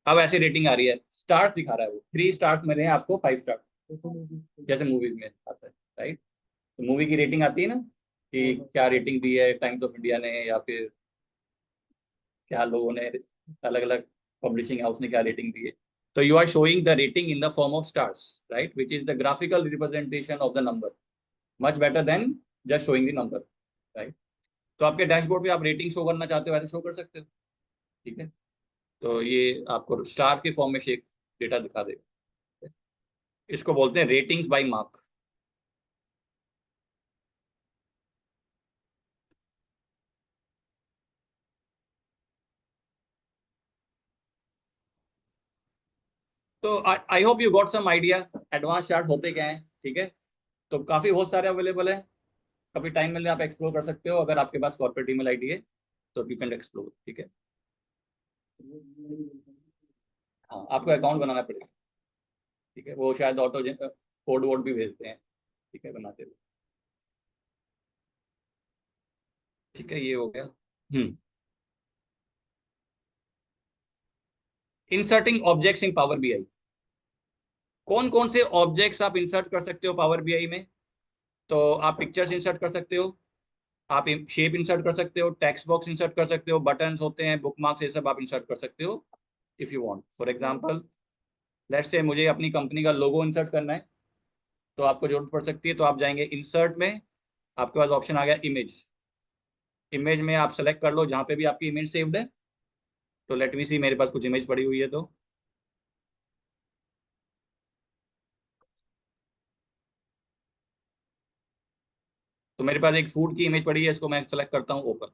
अब ऐसी रेटिंग आ रही है, स्टार्स दिखा रहा है, वो 3 स्टार्स मिले हैं आपको, 5 स्टार, जैसे मूवीज में आता है, राइट? तो मूवी की रेटिंग आती है ना, कि क्या रेटिंग दी है टाइम्स ऑफ इंडिया ने, या फिर क्या लोगों ने, अलग अलग पब्लिशिंग हाउस ने क्या रेटिंग दी है। तो you are showing the rating in the form of stars, right, which is the graphical representation of the number, much better than just showing the number, right? तो आपके डैशबोर्ड पे आप rating show करना चाहते हो, वैसे शो कर सकते हो। ठीक है, तो ये आपको स्टार के फॉर्म में शेक डेटा दिखा देगा। इसको बोलते हैं रेटिंग्स बाय मार्क। तो I hope you got some idea advance chart होते क्या हैं। ठीक है, तो काफी बहुत सारे अवेलेबल है, कभी टाइम मिलने आप एक्सप्लोर कर सकते हो, अगर आपके पास कॉर्पोरेट ईमेल आईडी है तो यू कैन एक्सप्लोर। ठीक है, हाँ आपको अकाउंट बनाना पड़ेगा। ठीक है, वो शायद ऑटो कोड वोड भी भेजते हैं। ठीक है, बनाते हुए। ठीक है, ये हो गया। Inserting objects in power BI. कौन कौन से ऑब्जेक्ट्स आप इंसर्ट कर सकते हो पावर बीआई में? तो आप पिक्चर्स इंसर्ट कर सकते हो, आप शेप इंसर्ट कर सकते हो, टेक्स्ट बॉक्स इंसर्ट कर सकते हो, बटन्स होते हैं, बुक मार्क्स, ये सब आप इंसर्ट कर सकते हो if you want. For example let's say मुझे अपनी कंपनी का लोगो इंसर्ट करना है, तो आपको जरूरत पड़ सकती है, तो आप जाएंगे इंसर्ट में, आपके पास ऑप्शन आ गया इमेज। इमेज में आप सेलेक्ट कर लो जहां पे भी आपकी इमेज सेव्ड है। तो लेट मी सी, मेरे पास कुछ इमेज पड़ी हुई है, तो मेरे पास एक फूड की इमेज पड़ी है, इसको मैं सेलेक्ट करता हूँ ओपन,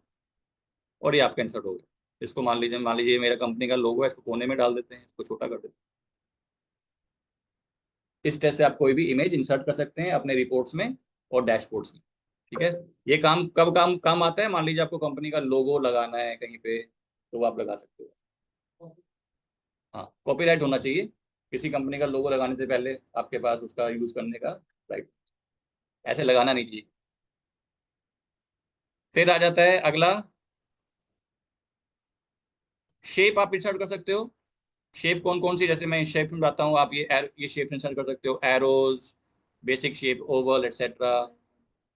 और ये आपका इंसर्ट हो गया। इसको मान लीजिए मेरा कंपनी का लोगो है, इसको कोने में डाल देते हैं, इसको छोटा कर देते हैं। इस तरह से आप कोई भी इमेज इंसर्ट कर सकते हैं अपने रिपोर्ट्स में और डैशबोर्ड्स में। ठीक है, ये काम कब काम आता है, मान लीजिए आपको कंपनी का लोगो लगाना है कहीं पे, तो वो आप लगा सकते हो। हाँ, कॉपीराइट होना चाहिए, किसी कंपनी का लोगो लगाने से पहले आपके पास उसका यूज करने का राइट, ऐसे लगाना नहीं चाहिए। फिर आ जाता है अगला, शेप आप इंसर्ट कर सकते हो। शेप कौन कौन सी, जैसे मैं शेप में बताता हूँ, आप ये शेप इंसर्ट कर सकते हो, arrows, basic shape, Oval etcetera.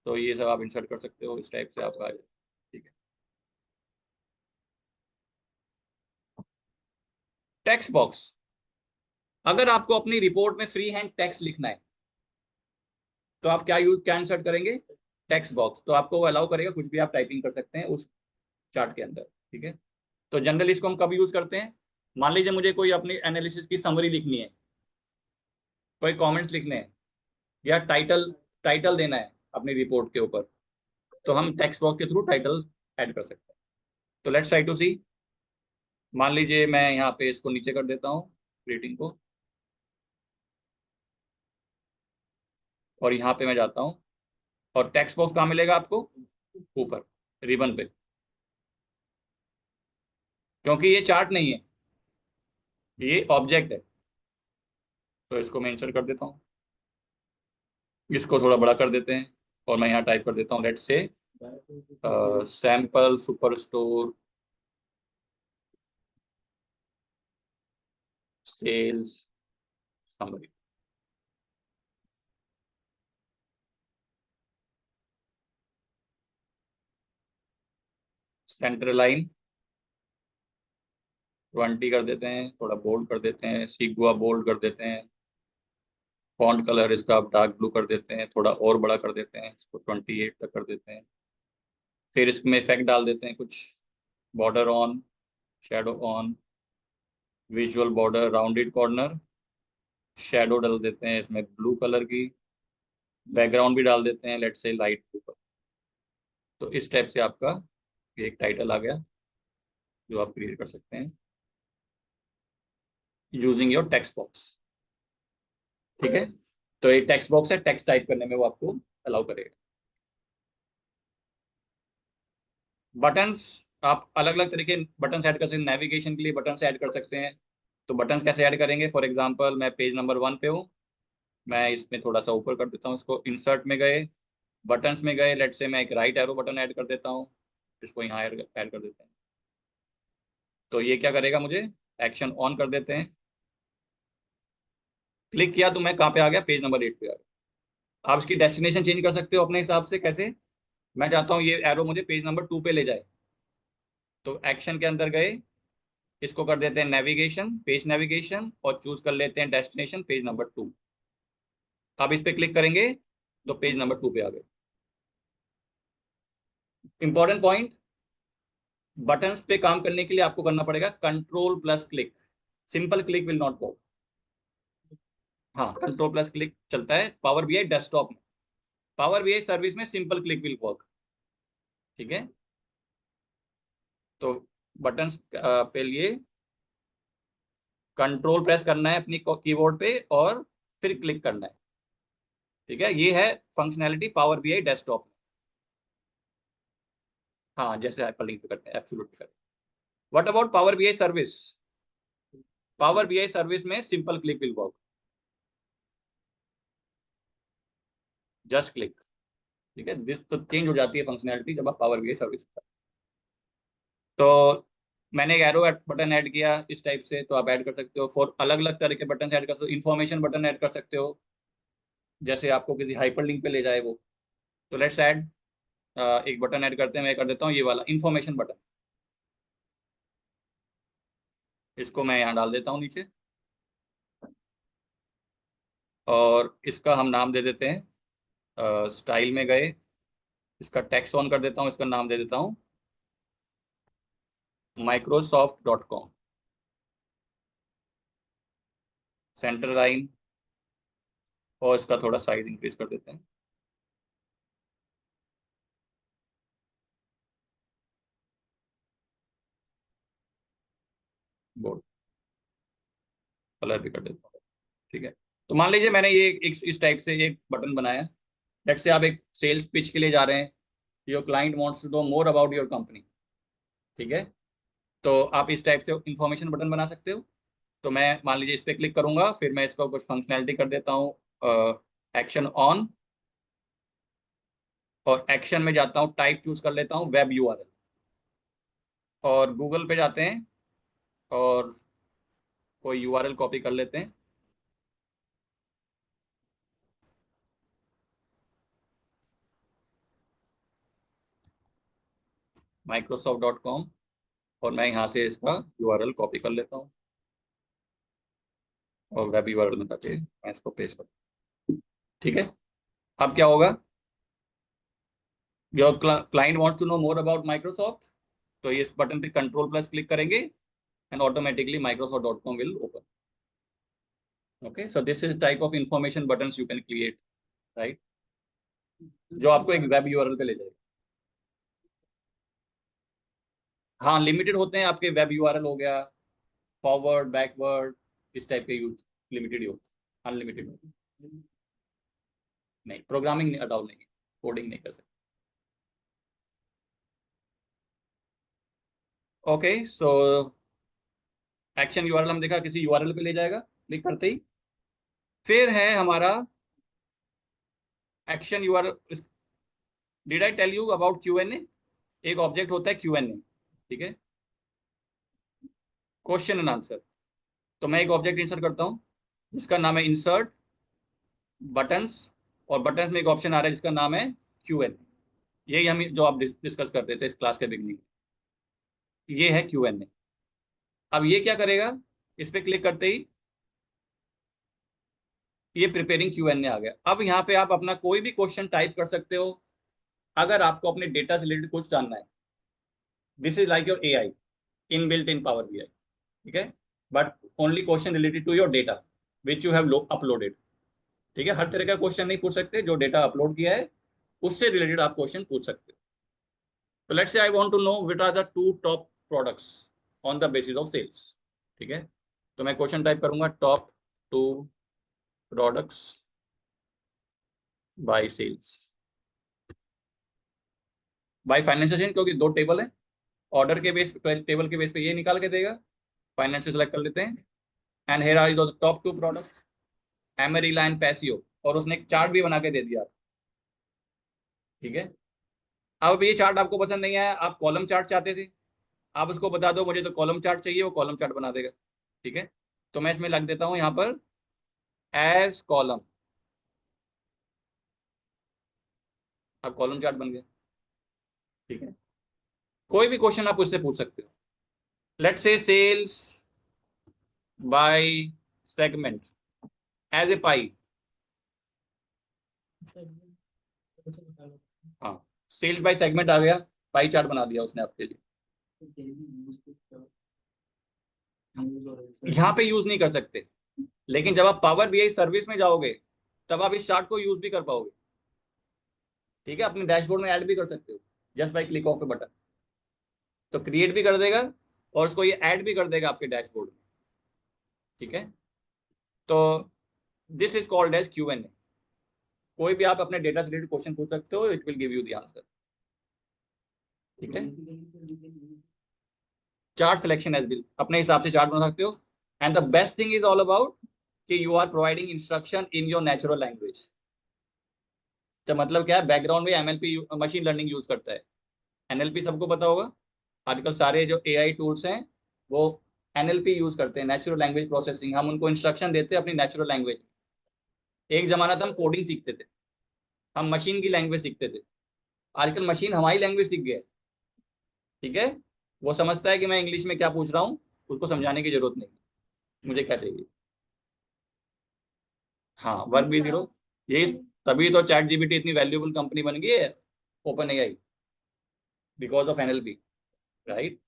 तो ये सब आप इंसर्ट कर सकते हो, इस टाइप से आपका आ जाए। ठीक है, टेक्स्ट बॉक्स, अगर आपको अपनी रिपोर्ट में फ्री हैंड टेक्स्ट लिखना है तो आप क्या इंसर्ट करेंगे, टेक्स्ट बॉक्स। तो आपको वो अलाउ करेगा, कुछ भी आप टाइपिंग कर सकते हैं उस चार्ट के अंदर। ठीक है, तो जनरली इसको हम कब यूज करते हैं, मान लीजिए मुझे कोई अपनी एनालिसिस की समरी लिखनी है, कोई कमेंट्स लिखने हैं, या टाइटल टाइटल देना है अपनी रिपोर्ट के ऊपर, तो हम टेक्स्ट बॉक्स के थ्रू टाइटल ऐड कर सकते हैं। तो लेट्स ट्राई टू सी, मान लीजिए मैं यहाँ पे इसको नीचे कर देता हूँ रेटिंग को, और यहाँ पे मैं जाता हूँ, और टेक्स्ट बॉक्स कहाँ मिलेगा आपको, ऊपर रिबन पे, क्योंकि ये चार्ट नहीं है, ये ऑब्जेक्ट है। तो इसको मैं इंसर्ट कर देता हूँ, इसको थोड़ा बड़ा कर देते हैं, और मैं यहाँ टाइप कर देता हूँ let's say sample super store sales summary. Center line 20 कर देते हैं, थोड़ा बोल्ड कर देते हैं, सीगुआ बोल्ड कर देते हैं, फॉन्ट कलर इसका डार्क ब्लू कर देते हैं, थोड़ा और बड़ा कर देते हैं, इसको 28 तक कर देते हैं। फिर इसमें इफेक्ट डाल देते हैं कुछ, border on, shadow on, visual border, rounded corner, shadow डाल देते हैं इसमें ब्लू कलर की, बैकग्राउंड भी डाल देते हैं लेट्स से लाइट ब्लू। तो इस टाइप से आपका ये एक टाइटल आ गया जो आप क्रिएट कर सकते हैं यूजिंग योर टेक्स्ट बॉक्स। ठीक है, तो ये टेक्स्ट बॉक्स है, टेक्स्ट टाइप करने में वो आपको अलाउ करेगा। बटन्स, आप अलग अलग तरीके बटन ऐड कर सकते हैं, नेविगेशन के लिए बटन ऐड कर सकते हैं। तो बटन कैसे ऐड करेंगे, फॉर एग्जांपल मैं पेज नंबर 1 पे हूँ, मैं इसमें थोड़ा सा ऊपर कर देता हूँ, इसको इंसर्ट में गए, बटन्स में गए, लेट से मैं एक राइट एरो बटन ऐड कर देता हूँ, इसको यहाँ ऐड कर देते हैं। तो ये क्या करेगा, मुझे एक्शन ऑन कर देते हैं, क्लिक किया तो मैं कहाँ पे आ गया, पेज नंबर 8 पे आ गया। आप इसकी डेस्टिनेशन चेंज कर सकते हो अपने हिसाब से, कैसे, मैं चाहता हूँ ये एरो मुझे पेज नंबर 2 पे ले जाए, तो एक्शन के अंदर गए, इसको कर देते हैं नेविगेशन, पेज नेविगेशन, और चूज कर लेते हैं डेस्टिनेशन पेज नंबर 2। अब इस पे क्लिक करेंगे तो पेज नंबर 2 पे आ गए। इंपॉर्टेंट पॉइंट, बटन्स पे काम करने के लिए आपको करना पड़ेगा control plus click, simple click will not work. हाँ, कंट्रोल प्लस क्लिक चलता है पावर बीआई डेस्कटॉप में, पावर बीआई सर्विस में सिंपल क्लिक विल वर्क। ठीक है, तो बटन्स पे लिए कंट्रोल प्रेस करना है अपनी कीबोर्ड पे और फिर क्लिक करना है। ठीक है, ये है फंक्शनैलिटी पावर बीआई डेस्कटॉप में। हाँ, जैसे हाइपरलिंक पे करते हैं, absolutely correct. What about power BI service, power BI service में simple click will work, just click. ठीक है, दिस तो चेंज हो जाती है फंक्शनैलिटी जब आप पावर बीआई सर्विस करते हैं। तो मैंने एक एरो बटन ऐड किया इस टाइप से, तो आप ऐड कर सकते हो, फॉर अलग अलग तरह के बटन ऐड कर सकते हो, इन्फॉर्मेशन बटन ऐड कर सकते हो, जैसे आपको किसी हाइपरलिंक पे ले जाए वो। तो लेट्स ऐड एक बटन ऐड करते हैं, मैं कर देता हूँ ये वाला इन्फॉर्मेशन बटन। इसको मैं यहाँ डाल देता हूँ नीचे, और इसका हम नाम दे देते हैं, स्टाइल में गए, इसका टेक्स्ट ऑन कर देता हूँ, इसका नाम दे देता हूँ microsoft.com, सेंटर लाइन, और इसका थोड़ा साइज इंक्रीज कर देते हैं। बोर्ड कलर भी कर देता हूँ, ठीक है। तो मान लीजिए मैंने ये इस टाइप से एक बटन बनाया। लेट्स से आप एक सेल्स पिच के लिए जा रहे हैं, your client wants to know more about your company, ठीक है। तो आप इस टाइप से इंफॉर्मेशन बटन बना सकते हो। तो मैं मान लीजिए इस पर क्लिक करूंगा, फिर मैं इसको कुछ फंक्शनैलिटी कर देता हूँ, एक्शन ऑन, और एक्शन में जाता हूँ, टाइप चूज कर लेता हूँ वेब यूआरएल, और गूगल पे जाते हैं और कोई यूआरएल कॉपी कर लेते हैं। microsoft.com, और मैं यहाँ से इसका यूआरएल कॉपी कर लेता हूँ और वेब यूआरएल में जाके मैं इसको पेस्ट कर, ठीक है। अब क्या होगा, your client wants to know more about Microsoft, तो इस बटन पे कंट्रोल प्लस क्लिक करेंगे and automatically microsoft.com will open. Okay, so this is type of information buttons you can create, right? जो आपको एक वेब यूआरएल पे ले जाएगा। हाँ, लिमिटेड होते हैं आपके वेब यूआरएल, हो गया फॉरवर्ड, बैकवर्ड, इस टाइप के यूज लिमिटेड ही होते हैं, अनलिमिटेड नहीं। प्रोग्रामिंग अलाउ नहीं है, कोडिंग नहीं कर सकते। ओके, सो एक्शन यूआरएल हम देखा, किसी यूआरएल पे ले जाएगा क्लिक करते ही। फिर है हमारा action URL. Did I tell you about Q&A? एक ऑब्जेक्ट होता है Q&A, ठीक है, क्वेश्चन एंड आंसर। तो मैं एक ऑब्जेक्ट इंसर्ट करता हूँ जिसका नाम है इंसर्ट बटन्स, और बटन्स में एक ऑप्शन आ रहा है जिसका नाम है Q&A। यही हम जो आप डिस्कस कर रहे थे इस क्लास के बिगनिंग, ये है Q&A। अब ये क्या करेगा, इस पे क्लिक करते ही ये प्रिपेयरिंग Q&A आ गया। अब यहाँ पे आप अपना कोई भी क्वेश्चन टाइप कर सकते हो अगर आपको अपने डेटा से रिलेटेड कुछ जानना है। This is like your AI inbuilt in power BI, ठीक है, but only question related to your data which you have uploaded, ठीक है। हर तरह का क्वेश्चन नहीं पूछ सकते, जो डेटा अपलोड किया है उससे रिलेटेड आप क्वेश्चन पूछ सकते हो। तो let's say I want to know which are the 2 top products on the basis of sales, ठीक है। तो मैं क्वेश्चन टाइप करूंगा top 2 products by sales by financial sales, क्योंकि 2 टेबल है, ऑर्डर के बेस पे, टेबल के बेस पे ये निकाल के देगा। फाइनेंशियल सेलेक्ट कर लेते हैं and here are the top 2 products Amarilla and Paseo, और उसने एक चार्ट भी बना के दे दिया, ठीक है। अब ये चार्ट आपको पसंद नहीं आया, आप कॉलम चार्ट चाहते थे, आप उसको बता दो मुझे तो कॉलम चार्ट चाहिए, वो कॉलम चार्ट बना देगा, ठीक है। तो मैं इसमें लग देता हूं यहाँ पर एज कॉलम, अब कॉलम चार्ट बन गया, ठीक है। कोई भी क्वेश्चन आप उससे पूछ सकते हो। Let's say sales by segment as a pie, हाँ, सेल्स बाय सेगमेंट आ गया, पाई चार्ट बना दिया उसने आपके लिए। यहाँ पे यूज नहीं कर सकते, लेकिन जब आप पावर BI सर्विस में जाओगे तब आप इस चार्ट को यूज भी कर पाओगे, ठीक है। अपने डैशबोर्ड में ऐड भी कर सकते हो just by click of A button, तो क्रिएट भी कर देगा और उसको ये ऐड भी कर देगा आपके डैशबोर्ड में, ठीक है। तो this is called as Q&A। कोई भी आप अपने डेटा से रिलेटेड क्वेश्चन पूछ सकते हो, it will give you the answer, ठीक है। चार्ट सिलेक्शन एज बिल, अपने हिसाब से चार्ट बना सकते हो। And the best thing is all about कि you are providing instruction in your natural language. तो मतलब क्या है, बैकग्राउंड में MLP मशीन लर्निंग यूज करता है। NLP सबको पता होगा, आजकल सारे जो AI टूल्स हैं वो NLP यूज करते हैं, नेचुरल लैंग्वेज प्रोसेसिंग। हम उनको इंस्ट्रक्शन देते हैं अपनी नेचुरल लैंग्वेज। एक जमाना था हम कोडिंग सीखते थे, हम मशीन की लैंग्वेज सीखते थे, आजकल मशीन हमारी लैंग्वेज सीख गया, ठीक है। वो समझता है कि मैं इंग्लिश में क्या पूछ रहा हूँ, उसको समझाने की जरूरत नहीं, मुझे क्या चाहिए। हाँ, वर्क भी जीरो। ये तभी तो चैट जीपीटी इतनी वैल्यूएबल कंपनी बन गई है, open AI, because of NLP, right.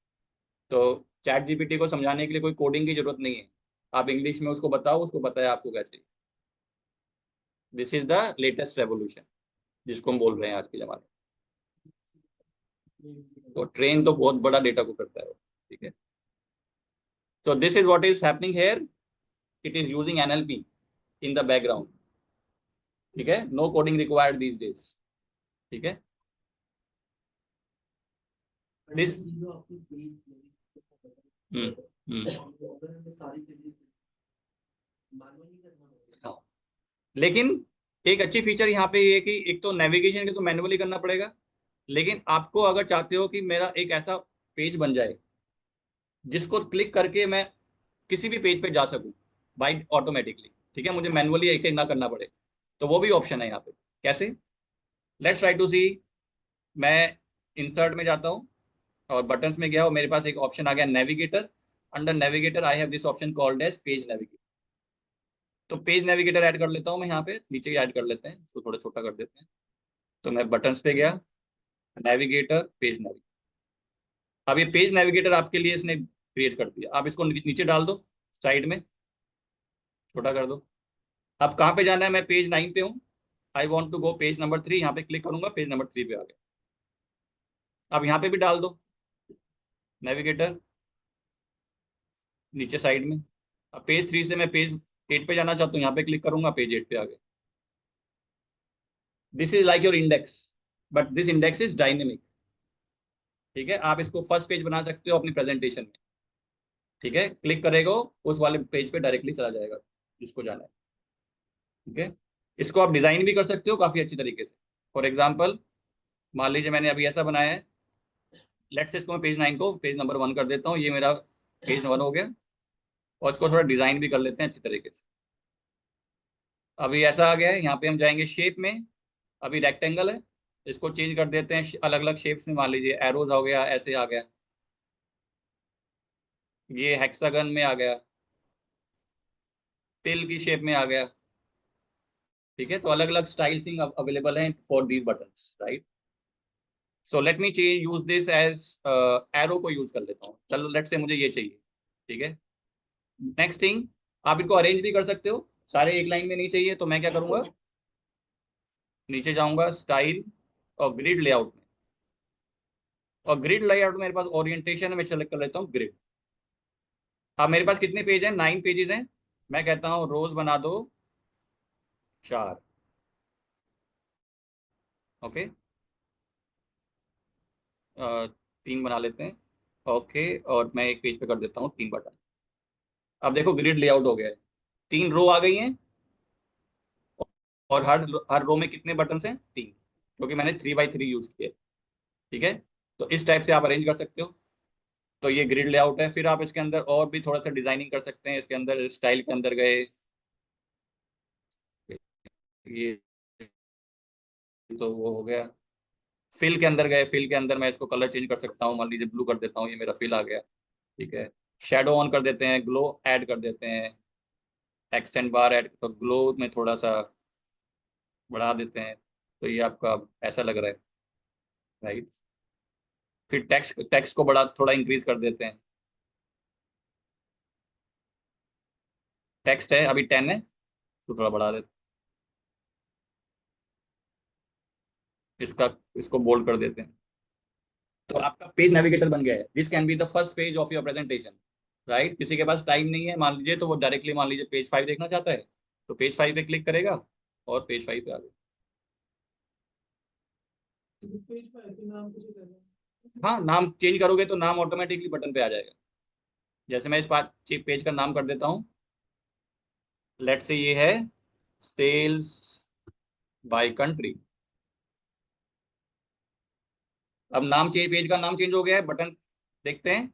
तो चैट जीपीटी को समझाने के लिए कोई कोडिंग की जरूरत नहीं है, आप इंग्लिश में उसको बताओ, उसको पता है आपको क्या चाहिए। This is the latest revolution जिसको हम बोल रहे हैं आज के जमाने में। तो ट्रेन तो बहुत बड़ा डेटा को करता है, ठीक है। तो this is what is happening here, it is using NLP in the background, ठीक है। No coding required these days, ठीक है। दिस हाँ, लेकिन एक अच्छी फीचर यहाँ पे ये है कि एक तो नेविगेशन के तो मैनुअली करना पड़ेगा, लेकिन आपको अगर चाहते हो कि मेरा एक ऐसा पेज बन जाए जिसको क्लिक करके मैं किसी भी पेज पे जा सकूं बाय ऑटोमेटिकली, ठीक है, मुझे मैनुअली एक एक ना करना पड़े, तो वो भी ऑप्शन है यहाँ पे। कैसे? लेट्स ट्राई टू सी। मैं इंसर्ट में जाता हूँ और बटन्स में गया और मेरे पास एक ऑप्शन आ गया navigator. Under navigator I have this option called as page navigator. तो पेज नेविगेटर ऐड कर लेता हूँ मैं, यहाँ पे नीचे ही ऐड कर लेते हैं, इसको थोड़ा छोटा कर देते हैं। तो मैं बटन्स पे गया, नेविगेटर, पेज नेविगेटर। अब ये पेज नेविगेटर आपके लिए इसने क्रिएट कर दिया, आप इसको नीचे डाल दो, साइड में छोटा कर दो। अब कहाँ पे जाना है? मैं पेज 9 पे हूँ, I want to go page number 3, यहाँ पे क्लिक करूंगा, पेज नंबर 3 पे आ गया। अब यहाँ पे भी डाल दो नेविगेटर नीचे साइड में। अब पेज 3 से मैं पेज 8 पे जाना चाहता हूँ, यहाँ पे क्लिक करूंगा, पेज 8 पे आ गया। This is like your index, but this index is dynamic, ठीक है। आप इसको फर्स्ट पेज बना सकते हो अपनी प्रेजेंटेशन में, ठीक है। क्लिक करेगा उस वाले पेज पे डायरेक्टली चला जाएगा जिसको जाना है, ठीक है। इसको आप डिजाइन भी कर सकते हो काफी अच्छी तरीके से। फॉर एग्जाम्पल, मान लीजिए मैंने अभी ऐसा बनाया है, लेट्स से इसको मैं पेज 9 को पेज नंबर 1 कर देता हूँ, ये मेरा पेज 1 हो गया। और इसको थोड़ा डिजाइन भी कर लेते हैं अच्छी तरीके से। अभी ऐसा आ गया है, यहाँ पे हम जाएंगे शेप में। अभी रेक्टेंगल है, इसको चेंज कर देते हैं अलग अलग शेप्स में। मान लीजिए एरोज हो गया, ऐसे आ गया, ये हेक्सागन में आ गया, टिल की शेप में आ गया, ठीक है। तो अलग अलग स्टाइल्सिंग अवेलेबल है for these buttons, right. So let me change use this as arrow को यूज कर लेता हूँ। चलो लेट से मुझे ये चाहिए, ठीक है। नेक्स्ट थिंग, आप इनको अरेंज भी कर सकते हो, सारे एक लाइन में नहीं चाहिए तो मैं क्या करूंगा, नीचे जाऊंगा स्टाइल और ग्रिड लेआउट में। और ग्रिड लेआउट मेरे पास ओरिएंटेशन में सेलेक्ट कर लेता हूँ ग्रिड। अब मेरे पास कितने पेज हैं? 9 पेजेस हैं। मैं कहता हूँ रोज बना दो 4, ओके। 3 बना लेते हैं, ओके। और मैं एक पेज पे कर देता हूँ 3 बटन। अब देखो ग्रिड लेआउट हो गया है, 3 रो आ गई हैं। और हर रो में कितने बटन हैं? 3, क्योंकि मैंने 3x3 यूज किया, ठीक है। तो इस टाइप से आप अरेंज कर सकते हो। तो ये ग्रिड लेआउट है। फिर आप इसके अंदर और भी थोड़ा सा डिजाइनिंग कर सकते हैं। इसके अंदर स्टाइल के अंदर गए, ये तो वो हो गया। फिल के अंदर गए, फिल के अंदर मैं इसको कलर चेंज कर सकता हूँ, मान लीजिए ब्लू कर देता हूँ, ये मेरा फिल आ गया, ठीक है। शेडो ऑन कर देते हैं, ग्लो ऐड कर देते हैं, एक्सेंट बार ऐड, तो ग्लो में थोड़ा सा बढ़ा देते हैं, तो ये आपका ऐसा लग रहा है, राइट। फिर टेक्स्ट टेक्स्ट को बड़ा थोड़ा इंक्रीज कर देते हैं। टेक्स्ट है अभी 10 है, तो थोड़ा बढ़ा देते हैं, इसको बोल्ड कर देते हैं। तो आपका पेज नेविगेटर बन गया है। This can be the first page of your presentation, right. किसी के पास टाइम नहीं है मान लीजिए, तो वो डायरेक्टली मान लीजिए पेज 5 देखना चाहता है, तो पेज 5 पे क्लिक करेगा और पेज 5 पे आ गया। पेज पर ऐसे नाम कुछ करना हाँ, नाम चेंज करोगे तो नाम ऑटोमेटिकली बटन पे आ जाएगा। जैसे मैं इस पेज का नाम कर देता हूँ, लेट से ये है सेल्स बाय कंट्री। अब नाम चेंज, पेज का नाम चेंज हो गया है, बटन देखते हैं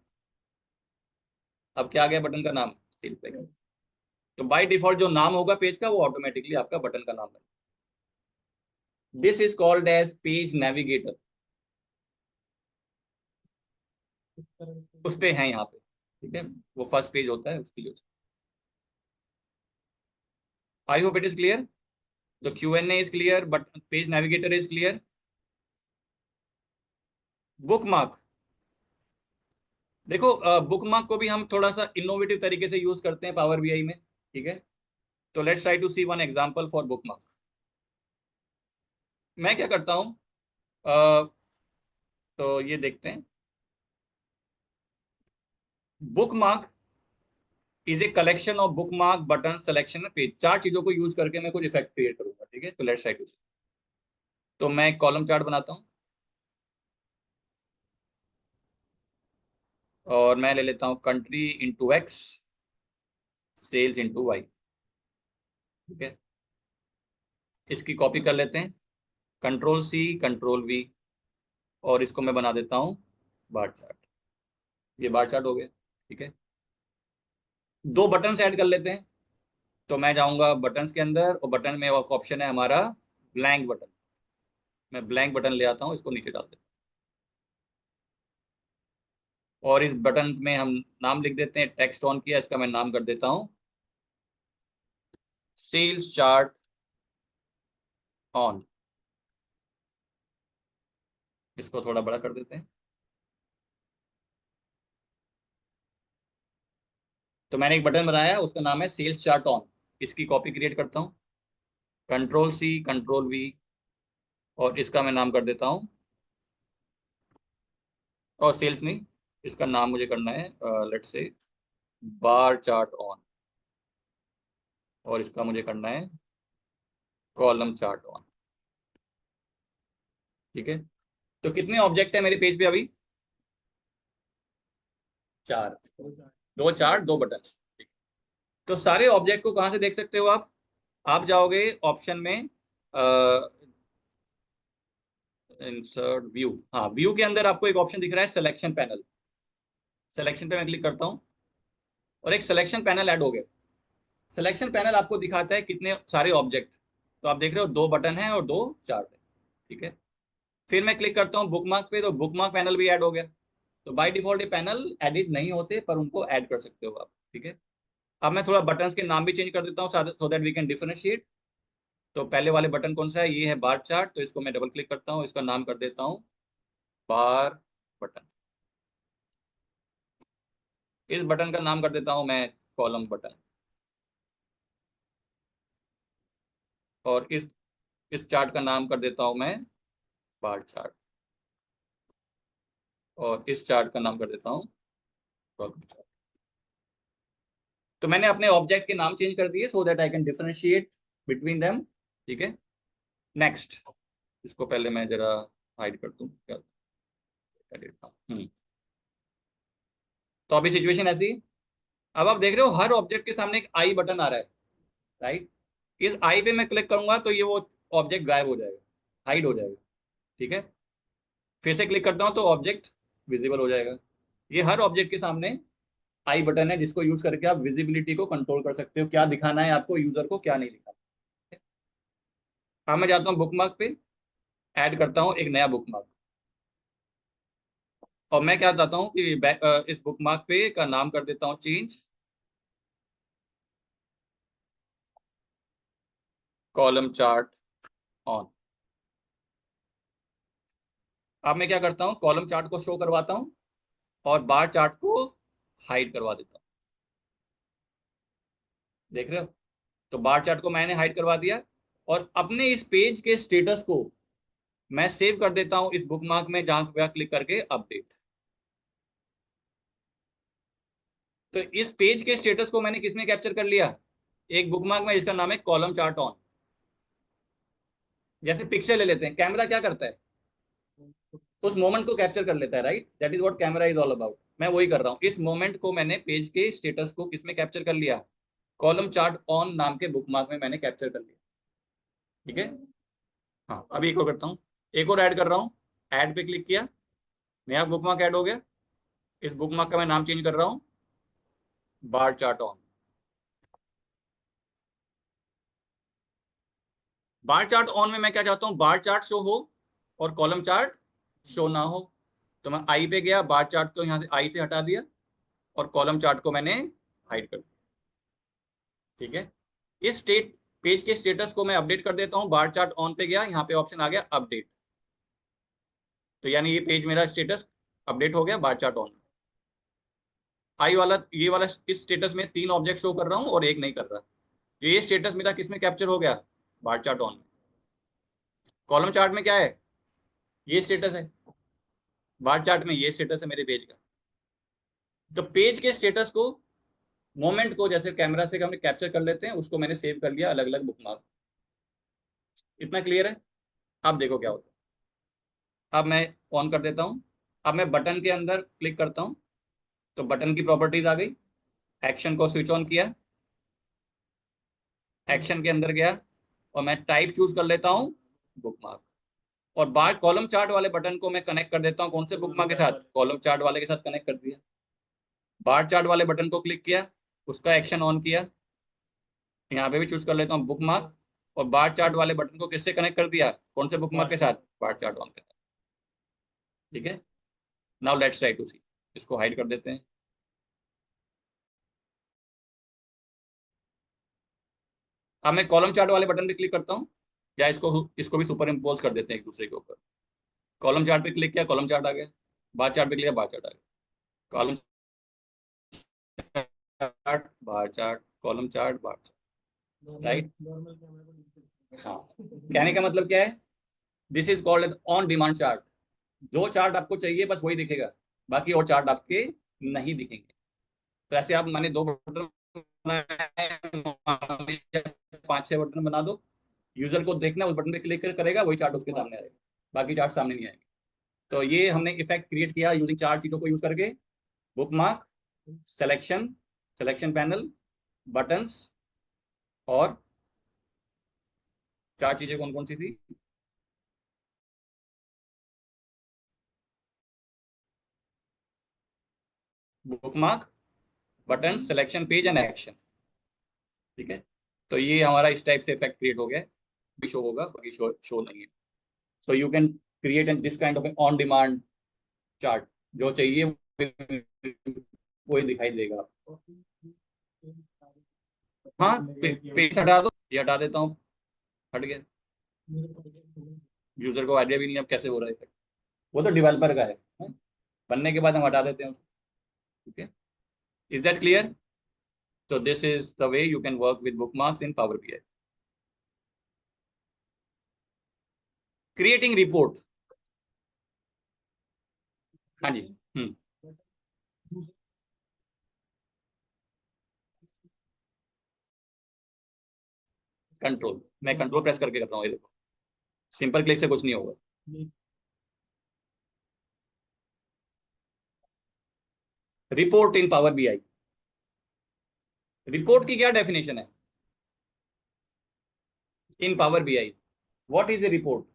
अब क्या आ गया बटन का नाम, सेल्स बाय कंट्री। तो बाय डिफॉल्ट जो नाम होगा पेज का, वो ऑटोमेटिकली आपका बटन का नाम है। This is called as page navigator, उस पे है यहाँ पे, ठीक है, वो फर्स्ट पेज होता है उसके लिए। आई hope it is clear. The Q&A is clear, but page navigator is clear. Bookmark, देखो बुकमार्क को भी हम थोड़ा सा इनोवेटिव तरीके से यूज करते हैं पावर बीआई में, ठीक है। तो let's try to see one example for bookmark. मैं क्या करता हूं, तो ये देखते हैं। Bookmark is a collection of bookmark, button, selection, page. 4 चीजों को यूज करके मैं कुछ इफेक्ट क्रिएट करूंगा, ठीक है। तो लेट्स ट्राई टू सी। तो मैं कॉलम चार्ट बनाता हूं और मैं ले लेता हूं country into X, sales into Y, ठीक है। इसकी कॉपी कर लेते हैं, कंट्रोल सी कंट्रोल वी, और इसको मैं बना देता हूं बार चार्ट। ये बार चार्ट हो गया, ठीक है। 2 बटन ऐड कर लेते हैं। तो मैं जाऊंगा बटन्स के अंदर और बटन में एक ऑप्शन है हमारा ब्लैंक बटन। मैं ब्लैंक बटन ले आता हूं, इसको नीचे डाल देता हूं और इस बटन में हम नाम लिख देते हैं। टेक्स्ट ऑन किया, इसका मैं नाम कर देता हूं सेल्स चार्ट ऑन। इसको थोड़ा बड़ा कर देते हैं। तो मैंने एक बटन बनाया, उसका नाम है सेल्स चार्ट ऑन। इसकी कॉपी क्रिएट करता हूं, कंट्रोल सी कंट्रोल वी, और इसका मैं नाम कर देता हूं, और सेल्स नहीं, इसका नाम मुझे करना है let's say bar chart on, और इसका मुझे करना है कॉलम चार्ट ऑन, ठीक है। तो कितने ऑब्जेक्ट है मेरे पेज पे अभी? 4, 2 चार्ट 2 बटन। तो सारे ऑब्जेक्ट को कहां से देख सकते हो आप जाओगे ऑप्शन में इंसर्ट व्यू। हाँ, व्यू के अंदर आपको एक ऑप्शन दिख रहा है सिलेक्शन पैनल। सिलेक्शन पे मैं क्लिक करता हूं और एक सिलेक्शन पैनल ऐड हो गया। सिलेक्शन पैनल आपको दिखाता है कितने सारे ऑब्जेक्ट। तो आप देख रहे हो 2 बटन है और 2 चार्ट है, ठीक है। फिर मैं क्लिक करता हूँ बुकमार्क पे, तो बुकमार्क पैनल भी ऐड हो गया। तो बाय डिफॉल्ट ये पैनल एडिट नहीं होते, पर उनको ऐड कर सकते हो आप, ठीक है। अब मैं थोड़ा बटन्स के नाम भी चेंज कर देता हूँ so that we can differentiate. तो पहले वाले बटन कौन सा है? ये है बार चार्ट। तो इसको मैं डबल क्लिक करता हूँ, इसका नाम कर देता हूँ बार बटन। इस बटन का नाम कर देता हूँ मैं कॉलम बटन, और इस चार्ट का नाम कर देता हूँ मैं बार चार्ट, और इस चार्ट का नाम कर देता हूँ कॉलम चार्ट। तो मैंने अपने ऑब्जेक्ट के नाम चेंज कर दिए so that I can differentiate between them, ठीक है। नेक्स्ट, इसको पहले मैं जरा हाइड कर दूं, क्या कर देता हूं। तो अभी सिचुएशन ऐसी, अब आप देख रहे हो हर ऑब्जेक्ट के सामने एक आई बटन आ रहा है, राइट। इस आई पे मैं क्लिक करूंगा तो ये वो ऑब्जेक्ट गायब हो जाएगा, हाइड हो जाएगा, ठीक है। फिर से क्लिक करता हूं तो ऑब्जेक्ट विजिबल हो जाएगा। ये हर ऑब्जेक्ट के सामने आई बटन है, जिसको यूज करके आप विजिबिलिटी को कंट्रोल कर सकते हो, क्या दिखाना है आपको यूजर को, क्या नहीं दिखाना। अब मैं जाता हूँ बुकमार्क पे, ऐड करता हूँ एक नया बुकमार्क, और मैं क्या चाहता हूँ कि इस बुकमार्क पे का नाम कर देता हूँ चेंज कॉलम चार्ट ऑन। अब मैं क्या करता हूँ, कॉलम चार्ट को शो करवाता हूँ और बार चार्ट को हाइड करवा देता हूँ। देख रहे हो? तो बार चार्ट को मैंने हाइड करवा दिया, और अपने इस पेज के स्टेटस को मैं सेव कर देता हूँ इस बुकमार्क में, जहां पे क्लिक करके अपडेट। तो इस पेज के स्टेटस को मैंने किसमें कैप्चर कर लिया? एक बुकमार्क में, इसका नाम है कॉलम चार्ट ऑन। जैसे पिक्चर ले लेते हैं, कैमरा क्या करता है? उस मोमेंट को कैप्चर कर लेता है, right. That is what camera is all about. मैं वही कर रहा हूँ, इस मोमेंट को मैंने पेज के स्टेटस को किसमें कैप्चर कर लिया? कॉलम चार्ट ऑन नाम के बुकमार्क में मैंने कैप्चर कर लिया, ठीक है। हाँ, अभी एक और करता हूँ, एक और ऐड कर रहा हूँ। ऐड पे क्लिक किया, नया बुकमार्क ऐड हो गया। इस बुकमार्क का मैं नाम चेंज कर रहा हूँ bar chart on. Bar chart on में मैं क्या चाहता हूँ, बार चार्ट शो हो और कॉलम चार्ट शो ना हो। तो मैं आई पे गया, बार चार्ट को यहाँ से आई से हटा दिया, और कॉलम चार्ट को मैंने हाइड कर दिया। ठीक है, इस पेज के स्टेटस को मैं अपडेट कर देता हूं। बार चार्ट ऑन पे गया, यहाँ पे ऑप्शन आ गया अपडेट, तो यानी ये पेज मेरा स्टेटस अपडेट हो गया, बार चार्ट ऑन। आई वाला, ये वाला इस स्टेटस में 3 ऑब्जेक्ट शो कर रहा हूं और एक नहीं कर रहा। ये स्टेटस मेरा किस में कैप्चर हो गया? बार चार्ट ऑन में। कॉलम चार्ट में क्या है? ये स्टेटस है। बार चार्ट में ये स्टेटस है मेरे पेज का। तो पेज के स्टेटस को, मोमेंट को जैसे कैमरा से हमने कैप्चर कर लेते हैं, उसको मैंने सेव कर लिया अलग अलग बुकमार्क। इतना क्लियर है? अब देखो क्या होता है। अब मैं ऑन कर देता हूं। अब मैं बटन के अंदर क्लिक करता हूं, तो बटन की प्रॉपर्टीज आ गई। एक्शन को स्विच ऑन किया, एक्शन के अंदर गया और मैं टाइप चूज कर लेता हूं बुकमार्क। और बार कॉलम चार्ट वाले बटन को मैं कनेक्ट कर देता हूं कौन से बुकमार्क के साथ? कॉलम चार्ट वाले के साथ कनेक्ट कर दिया। बार चार्ट वाले बटन को क्लिक किया, उसका एक्शन ऑन किया, यहाँ पे भी चूज कर लेता हूँ बुकमार्क। और बार चार्ट वाले बटन को किससे कनेक्ट कर दिया? कौन से बुकमार्क के साथ? बार चार्ट ऑन के साथ। ठीक है, नाउ लेट्स ट्राई टू सी। इसको हाइड कर देते हैं। अब मैं कॉलम चार्ट वाले बटन पे क्लिक करता हूँ, या इसको भी सुपर इम्पोज कर देते हैं एक दूसरे के ऊपर। कॉलम चार्ट पे क्लिक किया, कॉलम चार्ट आ गया। बार चार्ट पे क्लिक किया, बार चार्ट आ गया। Column chart, bar chart, column chart, bar chart, right? हाँ, कहने का मतलब क्या है? This is called on demand chart. जो चार्ट आपको चाहिए बस वही दिखेगा, बाकी और चार्ट आपके नहीं दिखेंगे। तो ऐसे आप मैंने 2 बटन बनाए, 5-6 बटन बना दो। यूजर को देखना, उस बटन पे क्लिक करेगा, वही चार्ट उसके सामने आएगा, बाकी चार्ट सामने नहीं आएंगे। तो ये हमने इफेक्ट क्रिएट किया यूजिंग 4 चीजों को यूज करके: बुकमार्क, सिलेक्शन पैनल, बटन्स, और 4 चीजें कौन कौन सी थी? Bookmark, button, selection page and action. ठीक है, तो ये हमारा इस टाइप से इफेक्ट क्रिएट हो गया। भी शो होगा, बाकी शो नहीं है। So you can create an this kind of on demand chart. जो चाहिए वही दिखाई देगा आपको। हाँ, पेज हटा दो, ये हटा देता हूँ, हट गया। यूजर को आइडिया भी नहीं अब कैसे हो रहा है। वो तो डेवलपर का है, बनने के बाद हम हटा देते हैं। ठीक है, is that clear? So this is the way you can work with bookmarks in Power BI. Creating report. हाँ जी, कंट्रोल, मैं कंट्रोल प्रेस करके कर रहा हूँ। ये देखो, सिंपल क्लिक से कुछ नहीं होगा। Report in power BI. Report की क्या डेफिनेशन है in power BI? What is a report?